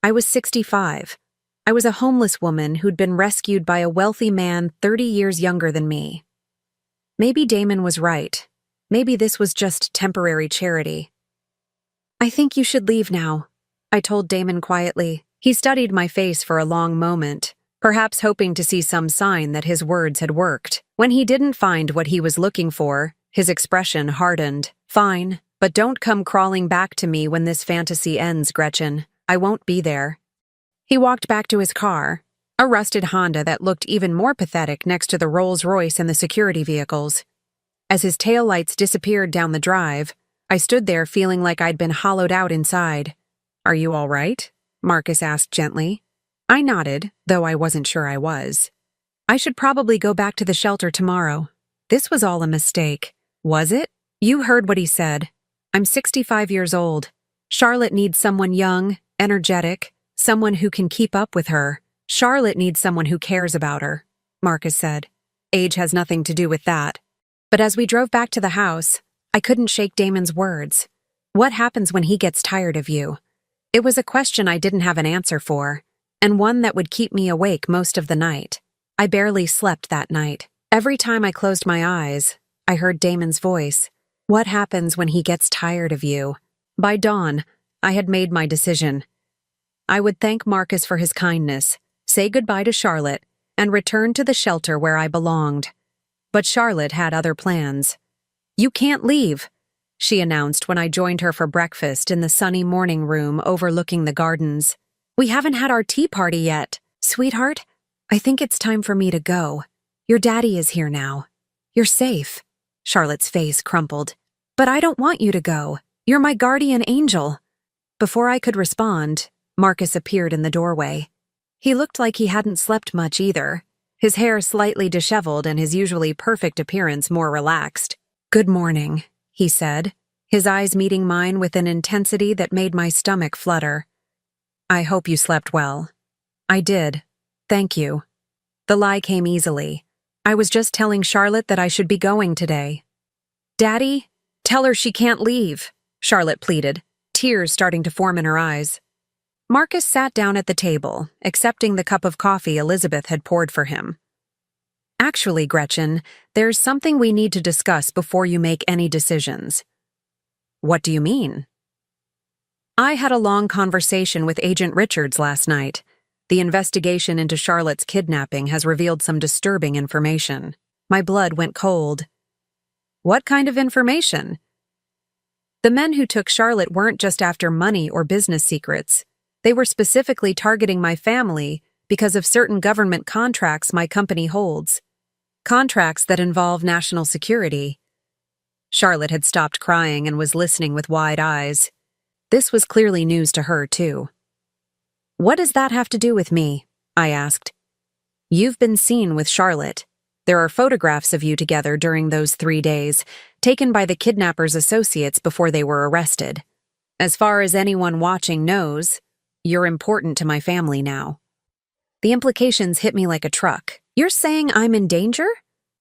I was 65. I was a homeless woman who'd been rescued by a wealthy man 30 years younger than me. Maybe Damon was right. Maybe this was just temporary charity. I think you should leave now, I told Damon quietly. He studied my face for a long moment, perhaps hoping to see some sign that his words had worked. When he didn't find what he was looking for, his expression hardened. Fine, but don't come crawling back to me when this fantasy ends, Gretchen. I won't be there. He walked back to his car, a rusted Honda that looked even more pathetic next to the Rolls-Royce and the security vehicles. As his taillights disappeared down the drive, I stood there feeling like I'd been hollowed out inside. Are you all right? Marcus asked gently. I nodded, though I wasn't sure I was. I should probably go back to the shelter tomorrow. This was all a mistake. Was it? You heard what he said. I'm 65 years old. Charlotte needs someone young, energetic, someone who can keep up with her. Charlotte needs someone who cares about her, Marcus said. Age has nothing to do with that. But as we drove back to the house, I couldn't shake Damon's words. What happens when he gets tired of you? It was a question I didn't have an answer for, and one that would keep me awake most of the night. I barely slept that night. Every time I closed my eyes, I heard Damon's voice. What happens when he gets tired of you? By dawn, I had made my decision. I would thank Marcus for his kindness, say goodbye to Charlotte, and return to the shelter where I belonged. But Charlotte had other plans. You can't leave, she announced when I joined her for breakfast in the sunny morning room overlooking the gardens. We haven't had our tea party yet. Sweetheart, I think it's time for me to go. Your daddy is here now. You're safe. Charlotte's face crumpled. But I don't want you to go. You're my guardian angel. Before I could respond, Marcus appeared in the doorway. He looked like he hadn't slept much either, his hair slightly disheveled and his usually perfect appearance more relaxed. Good morning, he said, his eyes meeting mine with an intensity that made my stomach flutter. I hope you slept well. I did. Thank you. The lie came easily. I was just telling Charlotte that I should be going today. Daddy, tell her she can't leave, Charlotte pleaded, tears starting to form in her eyes. Marcus sat down at the table, accepting the cup of coffee Elizabeth had poured for him. Actually, Gretchen, there's something we need to discuss before you make any decisions. What do you mean? I had a long conversation with Agent Richards last night. The investigation into Charlotte's kidnapping has revealed some disturbing information. My blood went cold. What kind of information? The men who took Charlotte weren't just after money or business secrets. They were specifically targeting my family because of certain government contracts my company holds. Contracts that involve national security. Charlotte had stopped crying and was listening with wide eyes. This was clearly news to her, too. What does that have to do with me? I asked. You've been seen with Charlotte. There are photographs of you together during those 3 days, taken by the kidnappers' associates before they were arrested. As far as anyone watching knows, you're important to my family now. The implications hit me like a truck. You're saying I'm in danger?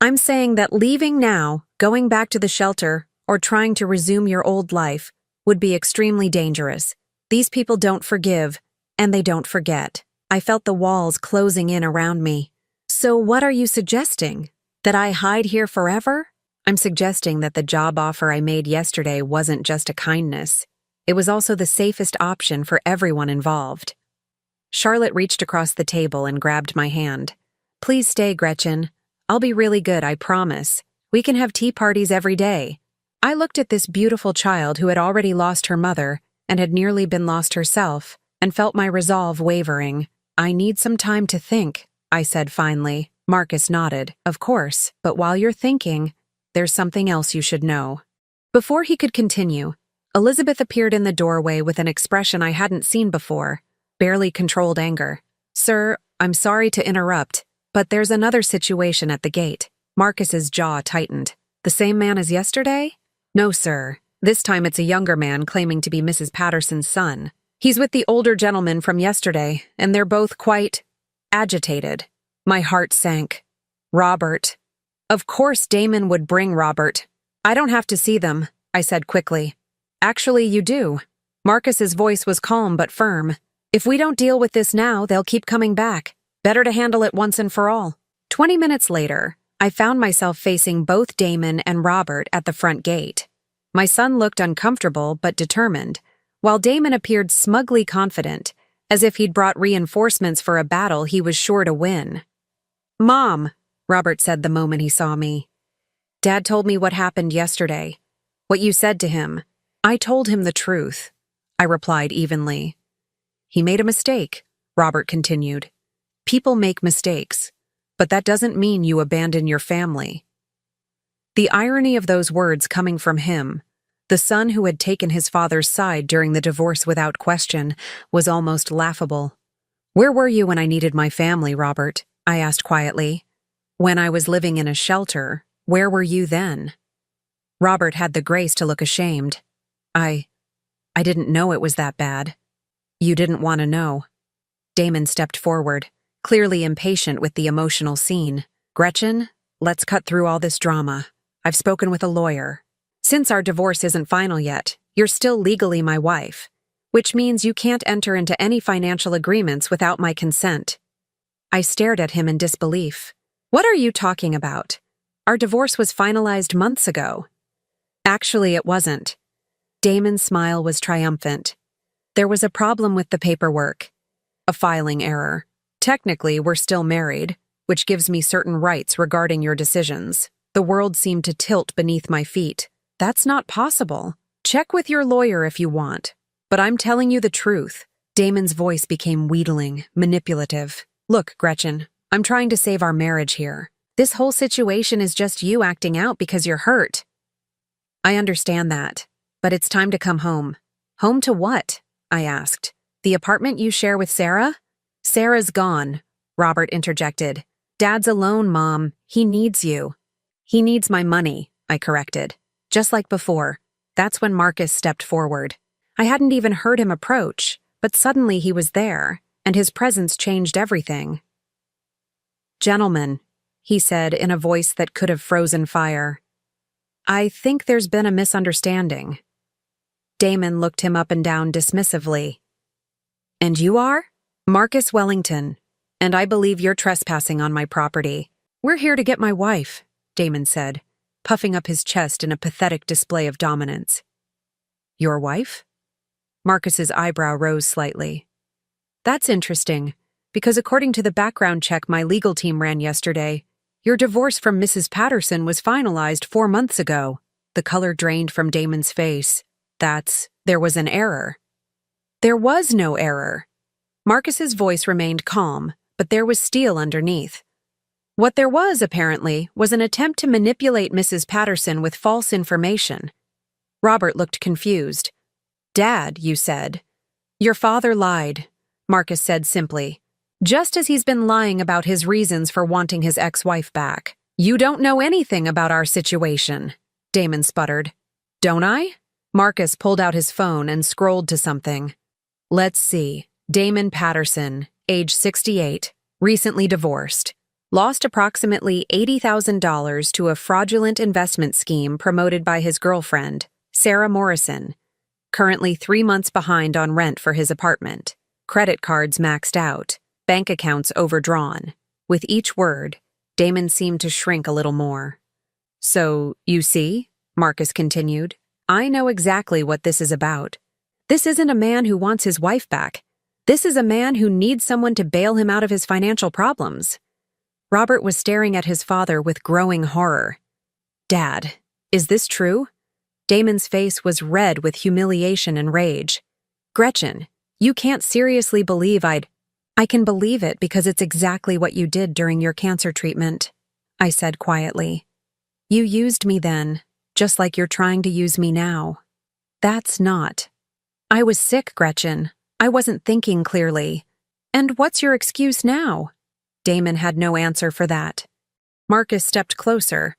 I'm saying that leaving now, going back to the shelter, or trying to resume your old life would be extremely dangerous. These people don't forgive, and they don't forget. I felt the walls closing in around me. So what are you suggesting? That I hide here forever? I'm suggesting that the job offer I made yesterday wasn't just a kindness. It was also the safest option for everyone involved. Charlotte reached across the table and grabbed my hand. Please stay, Gretchen. I'll be really good, I promise. We can have tea parties every day. I looked at this beautiful child who had already lost her mother and had nearly been lost herself, and felt my resolve wavering. I need some time to think, I said finally. Marcus nodded. Of course, but while you're thinking, there's something else you should know. Before he could continue, Elizabeth appeared in the doorway with an expression I hadn't seen before, barely controlled anger. Sir, I'm sorry to interrupt, but there's another situation at the gate. Marcus's jaw tightened. The same man as yesterday? No, sir. This time it's a younger man claiming to be Mrs. Patterson's son. He's with the older gentleman from yesterday, and they're both quite agitated. My heart sank. Robert. Of course Damon would bring Robert. I don't have to see them, I said quickly. Actually, you do. Marcus's voice was calm but firm. If we don't deal with this now, they'll keep coming back. Better to handle it once and for all. 20 minutes later, I found myself facing both Damon and Robert at the front gate. My son looked uncomfortable but determined, while Damon appeared smugly confident, as if he'd brought reinforcements for a battle he was sure to win. Mom, Robert said the moment he saw me. Dad told me what happened yesterday. What you said to him. I told him the truth, I replied evenly. He made a mistake, Robert continued. People make mistakes, but that doesn't mean you abandon your family. The irony of those words coming from him, the son who had taken his father's side during the divorce without question, was almost laughable. Where were you when I needed my family, Robert? I asked quietly. When I was living in a shelter, where were you then? Robert had the grace to look ashamed. I didn't know it was that bad. You didn't want to know. Damon stepped forward, clearly impatient with the emotional scene. Gretchen, let's cut through all this drama. I've spoken with a lawyer. Since our divorce isn't final yet, you're still legally my wife, which means you can't enter into any financial agreements without my consent. I stared at him in disbelief. What are you talking about? Our divorce was finalized months ago. Actually, it wasn't. Damon's smile was triumphant. There was a problem with the paperwork. A filing error. Technically, we're still married, which gives me certain rights regarding your decisions. The world seemed to tilt beneath my feet. That's not possible. Check with your lawyer if you want. But I'm telling you the truth. Damon's voice became wheedling, manipulative. Look, Gretchen, I'm trying to save our marriage here. This whole situation is just you acting out because you're hurt. I understand that, but it's time to come home. Home to what? I asked. The apartment you share with Sarah? Sarah's gone, Robert interjected. Dad's alone, Mom. He needs you. He needs my money, I corrected. Just like before. That's when Marcus stepped forward. I hadn't even heard him approach, but suddenly he was there, and his presence changed everything. Gentlemen, he said in a voice that could have frozen fire. I think there's been a misunderstanding. Damon looked him up and down dismissively. And you are? Marcus Wellington, and I believe you're trespassing on my property. We're here to get my wife, Damon said, puffing up his chest in a pathetic display of dominance. Your wife? Marcus's eyebrow rose slightly. That's interesting, because according to the background check my legal team ran yesterday, your divorce from Mrs. Patterson was finalized 4 months ago. The color drained from Damon's face. There was an error. There was no error. Marcus's voice remained calm, but there was steel underneath. What there was, apparently, was an attempt to manipulate Mrs. Patterson with false information. Robert looked confused. Dad, you said. Your father lied, Marcus said simply, just as he's been lying about his reasons for wanting his ex-wife back. You don't know anything about our situation, Damon sputtered. Don't I? Marcus pulled out his phone and scrolled to something. Let's see. Damon Patterson, age 68, recently divorced. Lost approximately $80,000 to a fraudulent investment scheme promoted by his girlfriend, Sarah Morrison. Currently 3 months behind on rent for his apartment. Credit cards maxed out. Bank accounts overdrawn. With each word, Damon seemed to shrink a little more. So, you see, Marcus continued, I know exactly what this is about. This isn't a man who wants his wife back. This is a man who needs someone to bail him out of his financial problems. Robert was staring at his father with growing horror. Dad, is this true? Damon's face was red with humiliation and rage. Gretchen, you can't seriously believe I can believe it because it's exactly what you did during your cancer treatment, I said quietly. You used me then, just like you're trying to use me now. That's not. I was sick, Gretchen. I wasn't thinking clearly. And what's your excuse now? Damon had no answer for that. Marcus stepped closer,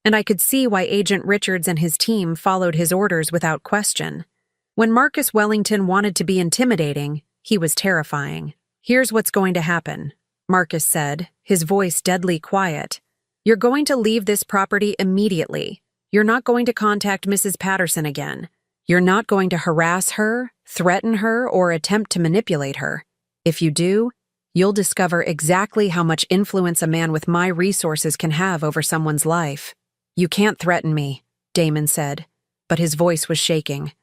and I could see why Agent Richards and his team followed his orders without question. When Marcus Wellington wanted to be intimidating, he was terrifying. Here's what's going to happen, Marcus said, his voice deadly quiet. You're going to leave this property immediately. You're not going to contact Mrs. Patterson again. You're not going to harass her, threaten her, or attempt to manipulate her. If you do, you'll discover exactly how much influence a man with my resources can have over someone's life. You can't threaten me, Damon said, but his voice was shaking.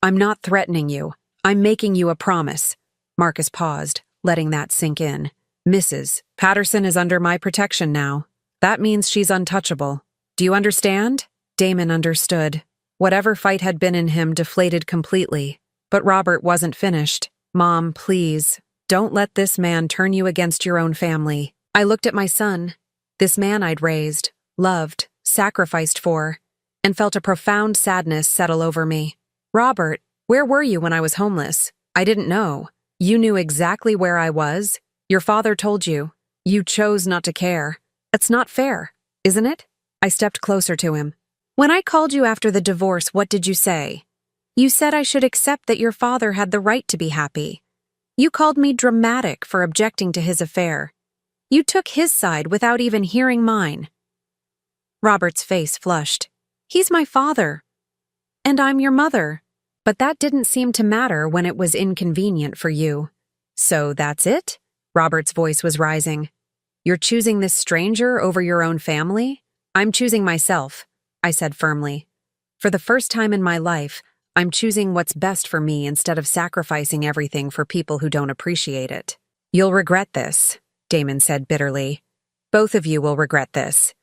I'm not threatening you. I'm making you a promise. Marcus paused, letting that sink in. Mrs. Patterson is under my protection now. That means she's untouchable. Do you understand? Damon understood. Whatever fight had been in him deflated completely. But Robert wasn't finished. Mom, please, don't let this man turn you against your own family. I looked at my son, this man I'd raised, loved, sacrificed for, and felt a profound sadness settle over me. Robert, where were you when I was homeless? I didn't know. You knew exactly where I was. Your father told you. You chose not to care. It's not fair, isn't it? I stepped closer to him. When I called you after the divorce, what did you say? You said I should accept that your father had the right to be happy. You called me dramatic for objecting to his affair. You took his side without even hearing mine. Robert's face flushed. He's my father. And I'm your mother. But that didn't seem to matter when it was inconvenient for you. So that's it? Robert's voice was rising. You're choosing this stranger over your own family? I'm choosing myself, I said firmly. For the first time in my life, I'm choosing what's best for me instead of sacrificing everything for people who don't appreciate it. You'll regret this, Damon said bitterly. Both of you will regret this.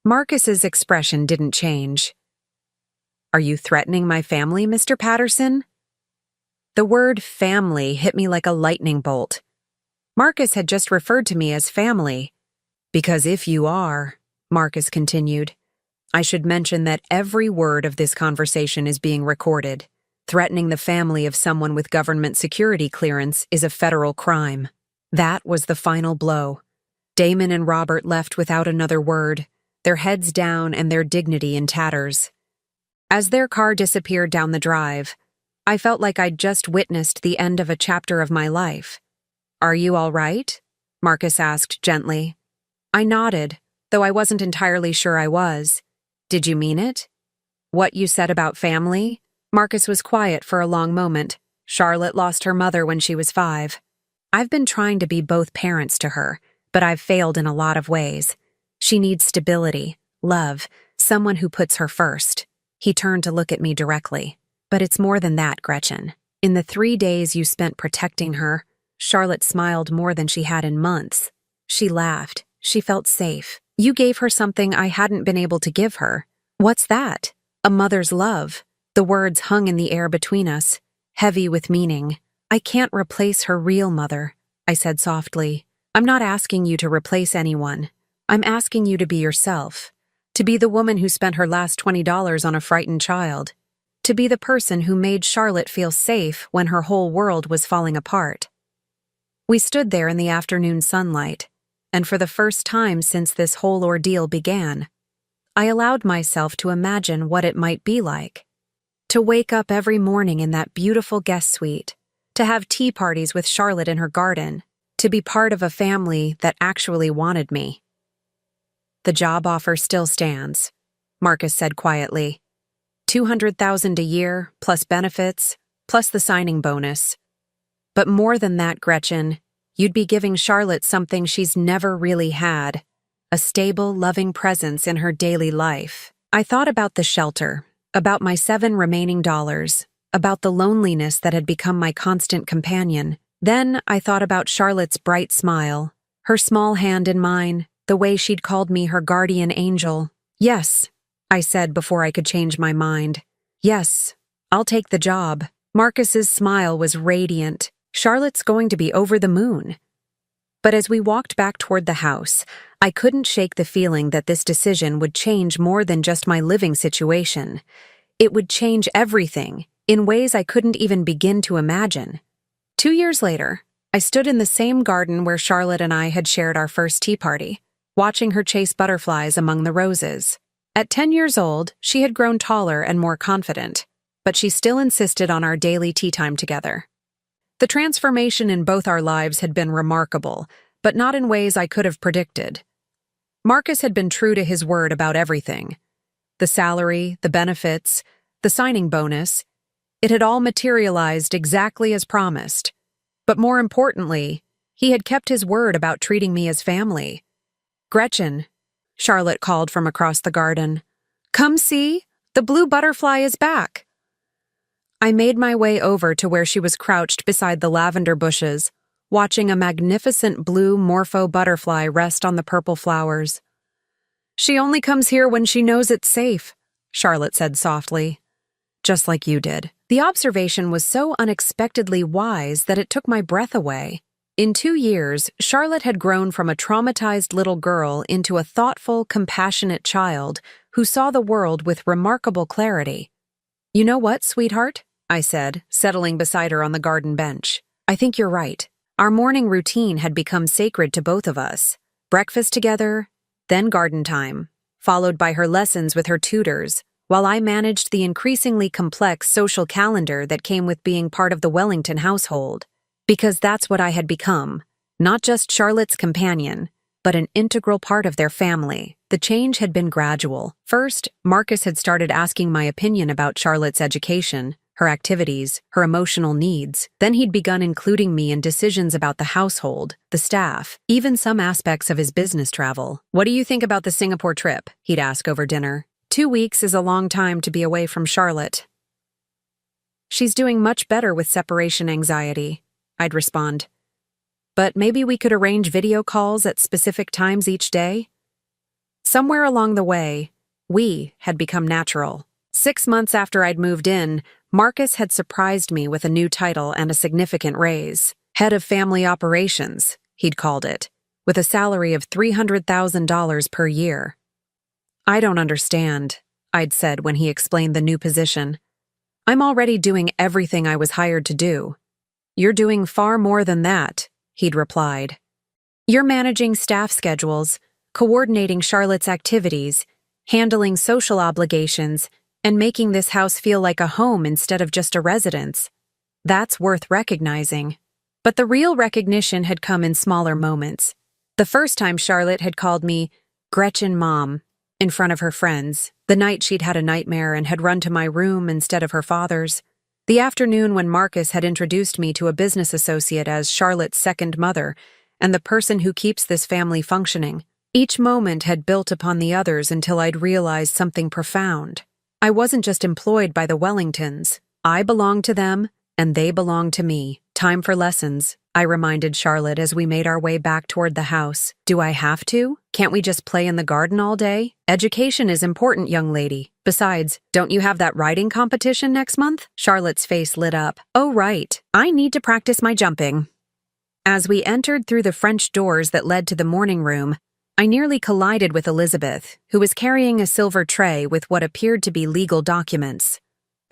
Marcus's expression didn't change. Are you threatening my family, Mr. Patterson? The word family hit me like a lightning bolt. Marcus had just referred to me as family. Because if you are, Marcus continued, I should mention that every word of this conversation is being recorded. Threatening the family of someone with government security clearance is a federal crime. That was the final blow. Damon and Robert left without another word, their heads down and their dignity in tatters. As their car disappeared down the drive, I felt like I'd just witnessed the end of a chapter of my life. Are you all right? Marcus asked gently. I nodded, though I wasn't entirely sure I was. Did you mean it? What you said about family? Marcus was quiet for a long moment. Charlotte lost her mother when she was 5. I've been trying to be both parents to her, but I've failed in a lot of ways. She needs stability, love, someone who puts her first. He turned to look at me directly. But it's more than that, Gretchen. In the 3 days you spent protecting her, Charlotte smiled more than she had in months. She laughed. She felt safe. You gave her something I hadn't been able to give her. What's that? A mother's love. The words hung in the air between us, heavy with meaning. I can't replace her real mother, I said softly. I'm not asking you to replace anyone. I'm asking you to be yourself. To be the woman who spent her last $20 on a frightened child. To be the person who made Charlotte feel safe when her whole world was falling apart. We stood there in the afternoon sunlight, and for the first time since this whole ordeal began, I allowed myself to imagine what it might be like. To wake up every morning in that beautiful guest suite, to have tea parties with Charlotte in her garden, to be part of a family that actually wanted me. The job offer still stands, Marcus said quietly. $200,000 a year, plus benefits, plus the signing bonus. But more than that, Gretchen, You'd be giving Charlotte something she's never really had, a stable, loving presence in her daily life. I thought about the shelter, about my 7 remaining dollars, about the loneliness that had become my constant companion. Then I thought about Charlotte's bright smile, her small hand in mine, the way she'd called me her guardian angel. Yes, I said before I could change my mind. Yes, I'll take the job. Marcus's smile was radiant. Charlotte's going to be over the moon. But as we walked back toward the house, I couldn't shake the feeling that this decision would change more than just my living situation. It would change everything, in ways I couldn't even begin to imagine. 2 years later, I stood in the same garden where Charlotte and I had shared our first tea party, watching her chase butterflies among the roses. At 10 years old, she had grown taller and more confident, but she still insisted on our daily tea time together. The transformation in both our lives had been remarkable, but not in ways I could have predicted. Marcus had been true to his word about everything. The salary, the benefits, the signing bonus, it had all materialized exactly as promised. But more importantly, he had kept his word about treating me as family. "Gretchen," Charlotte called from across the garden, "come see, the blue butterfly is back." I made my way over to where she was crouched beside the lavender bushes, watching a magnificent blue morpho butterfly rest on the purple flowers. "She only comes here when she knows it's safe," Charlotte said softly. "Just like you did." The observation was so unexpectedly wise that it took my breath away. In 2 years, Charlotte had grown from a traumatized little girl into a thoughtful, compassionate child who saw the world with remarkable clarity. "You know what, sweetheart?" I said, settling beside her on the garden bench. "I think you're right. Our morning routine had become sacred to both of us. Breakfast together, then garden time, followed by her lessons with her tutors, while I managed the increasingly complex social calendar that came with being part of the Wellington household. Because that's what I had become, not just Charlotte's companion, but an integral part of their family. The change had been gradual. First, Marcus had started asking my opinion about Charlotte's education, her activities, her emotional needs. Then he'd begun including me in decisions about the household, the staff, even some aspects of his business travel. "What do you think about the Singapore trip?" he'd ask over dinner. 2 weeks is a long time to be away from Charlotte. "She's doing much better with separation anxiety," I'd respond. "But maybe we could arrange video calls at specific times each day?" Somewhere along the way, we had become natural. 6 months after I'd moved in, Marcus had surprised me with a new title and a significant raise. Head of Family Operations, he'd called it, with a salary of $300,000 per year. "I don't understand," I'd said when he explained the new position. "I'm already doing everything I was hired to do." "You're doing far more than that," he'd replied. "You're managing staff schedules, coordinating Charlotte's activities, handling social obligations, and making this house feel like a home instead of just a residence. That's worth recognizing." But the real recognition had come in smaller moments. The first time Charlotte had called me Gretchen Mom in front of her friends, the night she'd had a nightmare and had run to my room instead of her father's, the afternoon when Marcus had introduced me to a business associate as Charlotte's second mother and the person who keeps this family functioning. Each moment had built upon the others until I'd realized something profound. I wasn't just employed by the Wellingtons. I belonged to them, and they belonged to me. "Time for lessons," I reminded Charlotte as we made our way back toward the house. "Do I have to? Can't we just play in the garden all day? Education is important, young lady. Besides, don't you have that riding competition next month?" Charlotte's face lit up. "Oh, right. I need to practice my jumping." As we entered through the French doors that led to the morning room, I nearly collided with Elizabeth, who was carrying a silver tray with what appeared to be legal documents.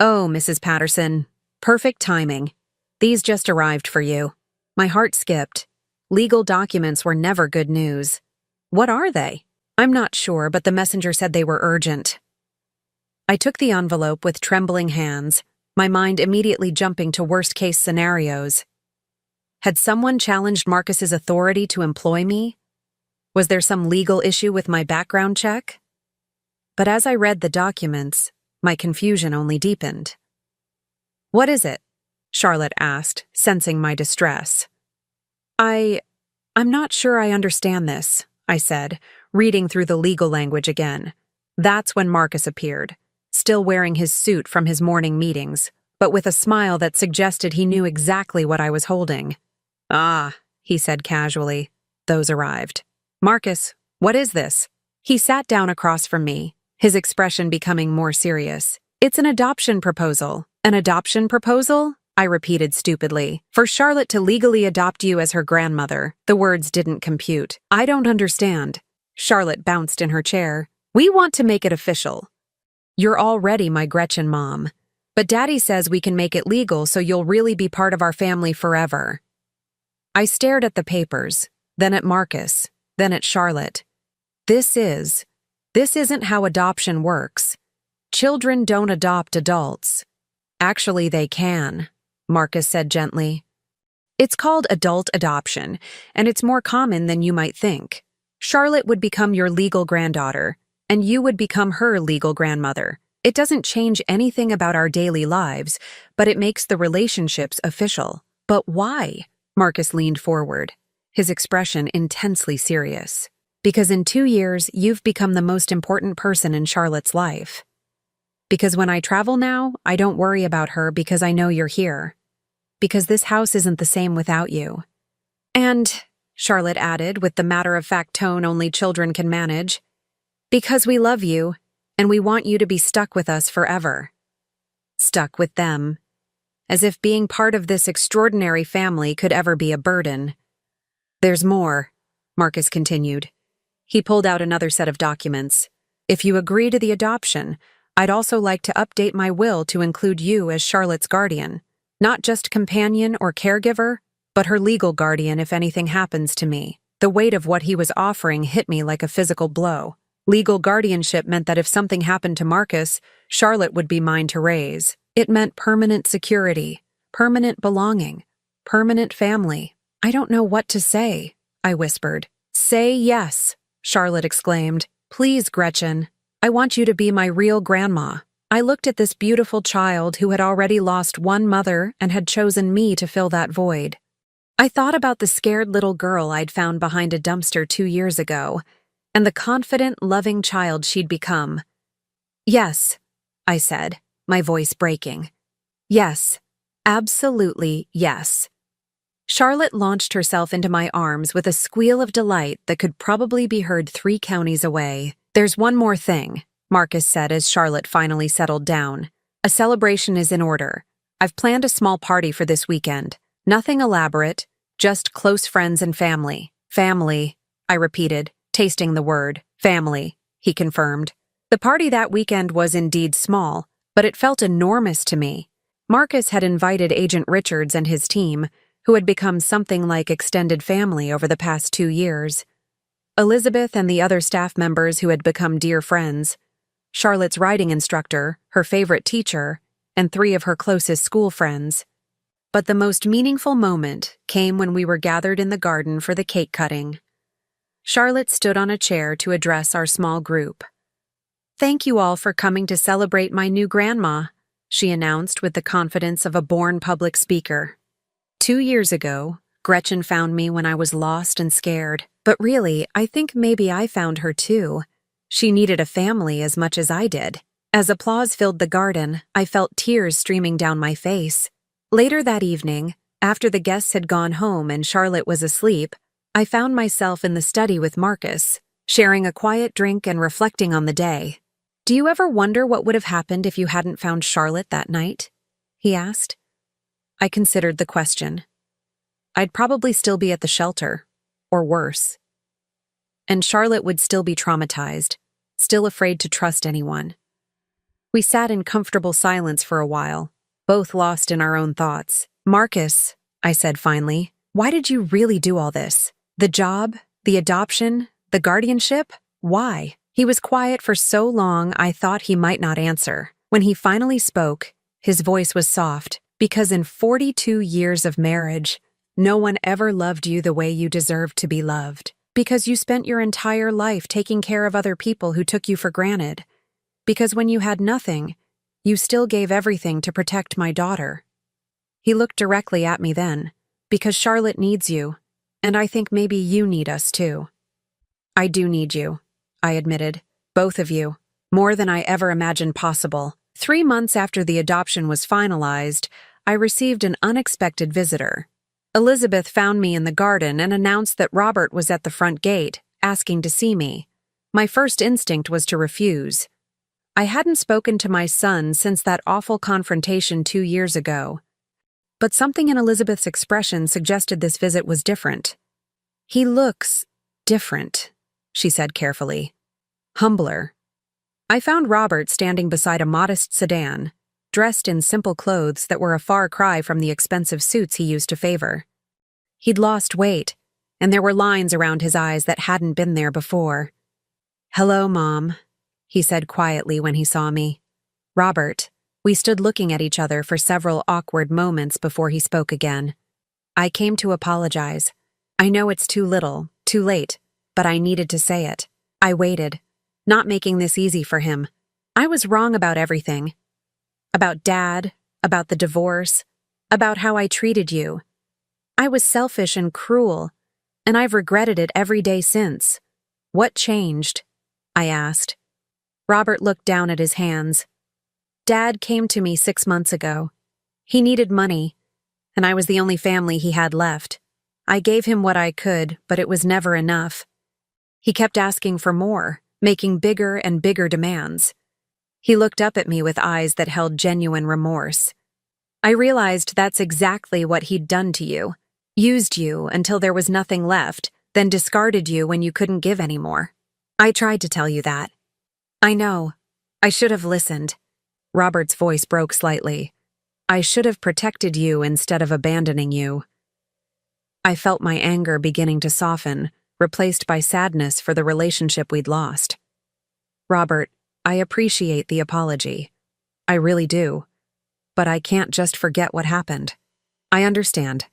"Oh, Mrs. Patterson, perfect timing. These just arrived for you." My heart skipped. Legal documents were never good news. "What are they?" "I'm not sure, but the messenger said they were urgent." I took the envelope with trembling hands, my mind immediately jumping to worst-case scenarios. Had someone challenged Marcus's authority to employ me? Was there some legal issue with my background check? But as I read the documents, my confusion only deepened. "What is it?" Charlotte asked, sensing my distress. I'm not sure I understand this, I said, reading through the legal language again. That's when Marcus appeared, still wearing his suit from his morning meetings, but with a smile that suggested he knew exactly what I was holding. Ah, he said casually. Those arrived. Marcus, what is this? He sat down across from me, his expression becoming more serious. It's an adoption proposal. An adoption proposal? I repeated stupidly. For Charlotte to legally adopt you as her grandmother. The words didn't compute. I don't understand. Charlotte bounced in her chair. We want to make it official. You're already my Gretchen mom. But Daddy says we can make it legal so you'll really be part of our family forever. I stared at the papers, then at Marcus, then at Charlotte. This isn't how adoption works. Children don't adopt adults. Actually, they can, Marcus said gently. It's called adult adoption, and it's more common than you might think. Charlotte would become your legal granddaughter, and you would become her legal grandmother. It doesn't change anything about our daily lives, but it makes the relationships official. But why? Marcus leaned forward, his expression intensely serious. Because in 2 years, you've become the most important person in Charlotte's life. Because when I travel now, I don't worry about her because I know you're here. Because this house isn't the same without you. And, Charlotte added with the matter-of-fact tone only children can manage, because we love you, and we want you to be stuck with us forever. Stuck with them. As if being part of this extraordinary family could ever be a burden. There's more, Marcus continued. He pulled out another set of documents. If you agree to the adoption, I'd also like to update my will to include you as Charlotte's guardian. Not just companion or caregiver, but her legal guardian if anything happens to me. The weight of what he was offering hit me like a physical blow. Legal guardianship meant that if something happened to Marcus, Charlotte would be mine to raise. It meant permanent security, permanent belonging, permanent family. I don't know what to say, I whispered. Say yes, Charlotte exclaimed. Please, Gretchen. I want you to be my real grandma. I looked at this beautiful child who had already lost one mother and had chosen me to fill that void. I thought about the scared little girl I'd found behind a dumpster 2 years ago, and the confident, loving child she'd become. Yes, I said, my voice breaking. Yes, absolutely yes. Charlotte launched herself into my arms with a squeal of delight that could probably be heard 3 counties away. There's one more thing, Marcus said as Charlotte finally settled down. A celebration is in order. I've planned a small party for this weekend. Nothing elaborate, just close friends and family. Family, I repeated, tasting the word. Family, he confirmed. The party that weekend was indeed small, but it felt enormous to me. Marcus had invited Agent Richards and his team, who had become something like extended family over the past 2 years. Elizabeth and the other staff members who had become dear friends, Charlotte's riding instructor, her favorite teacher, and 3 of her closest school friends. But the most meaningful moment came when we were gathered in the garden for the cake cutting. Charlotte stood on a chair to address our small group. Thank you all for coming to celebrate my new grandma, she announced with the confidence of a born public speaker. 2 years ago, Gretchen found me when I was lost and scared. But really, I think maybe I found her too. She needed a family as much as I did. As applause filled the garden, I felt tears streaming down my face. Later that evening, after the guests had gone home and Charlotte was asleep, I found myself in the study with Marcus, sharing a quiet drink and reflecting on the day. Do you ever wonder what would have happened if you hadn't found Charlotte that night? He asked. I considered the question. I'd probably still be at the shelter, or worse. And Charlotte would still be traumatized, still afraid to trust anyone. We sat in comfortable silence for a while, both lost in our own thoughts. Marcus, I said finally, why did you really do all this? The job, the adoption, the guardianship? Why? He was quiet for so long I thought he might not answer. When he finally spoke, his voice was soft, because in 42 years of marriage, no one ever loved you the way you deserved to be loved. Because you spent your entire life taking care of other people who took you for granted. Because when you had nothing, you still gave everything to protect my daughter. He looked directly at me then. Because Charlotte needs you. And I think maybe you need us too. I do need you, I admitted. Both of you. More than I ever imagined possible. 3 months after the adoption was finalized, I received an unexpected visitor. Elizabeth found me in the garden and announced that Robert was at the front gate, asking to see me. My first instinct was to refuse. I hadn't spoken to my son since that awful confrontation 2 years ago. But something in Elizabeth's expression suggested this visit was different. He looks different, she said carefully. Humbler. I found Robert standing beside a modest sedan, dressed in simple clothes that were a far cry from the expensive suits he used to favor. He'd lost weight, and there were lines around his eyes that hadn't been there before. "Hello, Mom," he said quietly when he saw me. "Robert." We stood looking at each other for several awkward moments before he spoke again. "I came to apologize. I know it's too little, too late, but I needed to say it. I waited, not making this easy for him. I was wrong about everything. About Dad, about the divorce, about how I treated you. I was selfish and cruel, and I've regretted it every day since. What changed?" I asked. Robert looked down at his hands. "Dad came to me 6 months ago. He needed money, and I was the only family he had left. I gave him what I could, but it was never enough. He kept asking for more, making bigger and bigger demands. He looked up at me with eyes that held genuine remorse. I realized that's exactly what he'd done to you. Used you until there was nothing left, then discarded you when you couldn't give anymore. I tried to tell you that. I know. I should have listened." Robert's voice broke slightly. "I should have protected you instead of abandoning you." I felt my anger beginning to soften, replaced by sadness for the relationship we'd lost. "Robert, I appreciate the apology. I really do. But I can't just forget what happened. I understand.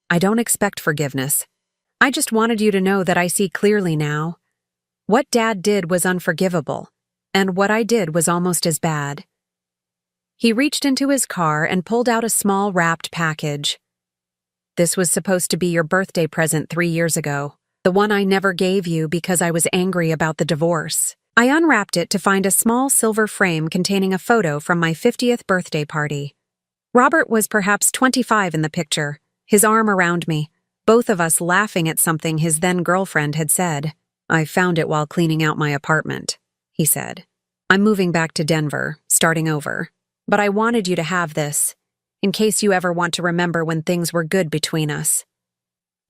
I don't expect forgiveness. I just wanted you to know that I see clearly now. What Dad did was unforgivable, and what I did was almost as bad." He reached into his car and pulled out a small wrapped package. "This was supposed to be your birthday present 3 years ago, the one I never gave you because I was angry about the divorce." I unwrapped it to find a small silver frame containing a photo from my 50th birthday party. Robert was perhaps 25 in the picture, his arm around me, both of us laughing at something his then-girlfriend had said. "I found it while cleaning out my apartment," he said. "I'm moving back to Denver, starting over. But I wanted you to have this, in case you ever want to remember when things were good between us."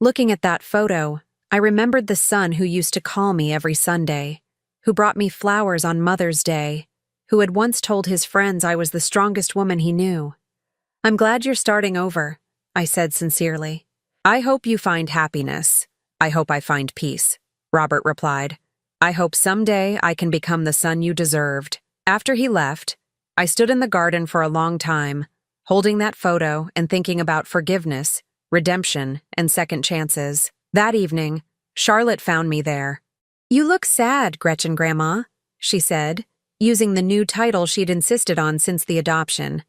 Looking at that photo, I remembered the son who used to call me every Sunday, who brought me flowers on Mother's Day, who had once told his friends I was the strongest woman he knew. "I'm glad you're starting over," I said sincerely. "I hope you find happiness. I hope I find peace," Robert replied. "I hope someday I can become the son you deserved." After he left, I stood in the garden for a long time, holding that photo and thinking about forgiveness, redemption, and second chances. That evening, Charlotte found me there. "You look sad, Gretchen Grandma," she said, using the new title she'd insisted on since the adoption.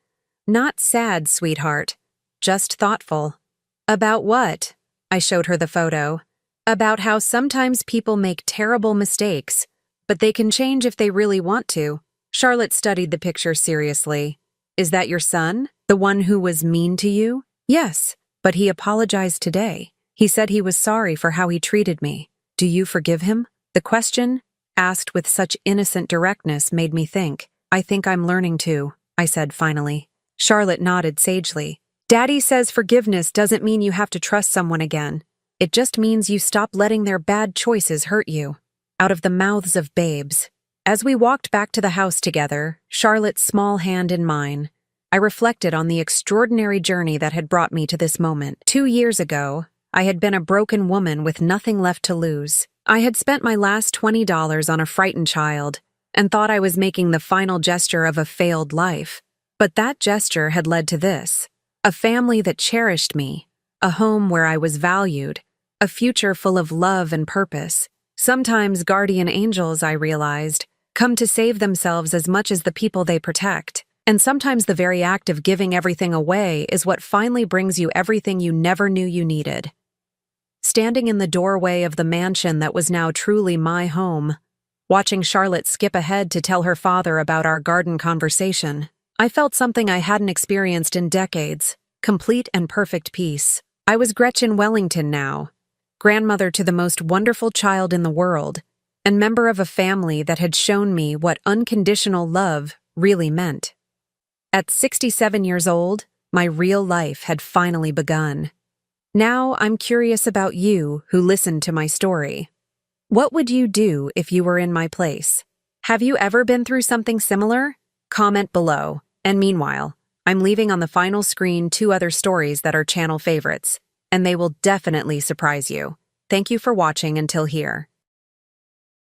"Not sad, sweetheart, just thoughtful." "About what?" I showed her the photo. "About how sometimes people make terrible mistakes, but they can change if they really want to." Charlotte studied the picture seriously. "Is that your son? The one who was mean to you?" "Yes, but he apologized today. He said he was sorry for how he treated me. Do you forgive him?" The question, asked with such innocent directness, made me think. "I think I'm learning to," I said finally. Charlotte nodded sagely. "Daddy says forgiveness doesn't mean you have to trust someone again. It just means you stop letting their bad choices hurt you." Out of the mouths of babes. As we walked back to the house together, Charlotte's small hand in mine, I reflected on the extraordinary journey that had brought me to this moment. 2 years ago, I had been a broken woman with nothing left to lose. I had spent my last $20 on a frightened child and thought I was making the final gesture of a failed life. But that gesture had led to this: a family that cherished me, a home where I was valued, a future full of love and purpose. Sometimes guardian angels, I realized, come to save themselves as much as the people they protect. And sometimes the very act of giving everything away is what finally brings you everything you never knew you needed. standing in the doorway of the mansion that was now truly my home. Watching Charlotte skip ahead to tell her father about our garden conversation, I felt something I hadn't experienced in decades, complete and perfect peace. I was Gretchen Wellington now, grandmother to the most wonderful child in the world, and member of a family that had shown me what unconditional love really meant. At 67 years old, my real life had finally begun. Now I'm curious about you who listened to my story. What would you do if you were in my place? Have you ever been through something similar? Comment below. And meanwhile, I'm leaving on the final screen 2 other stories that are channel favorites, and they will definitely surprise you. Thank you for watching until here.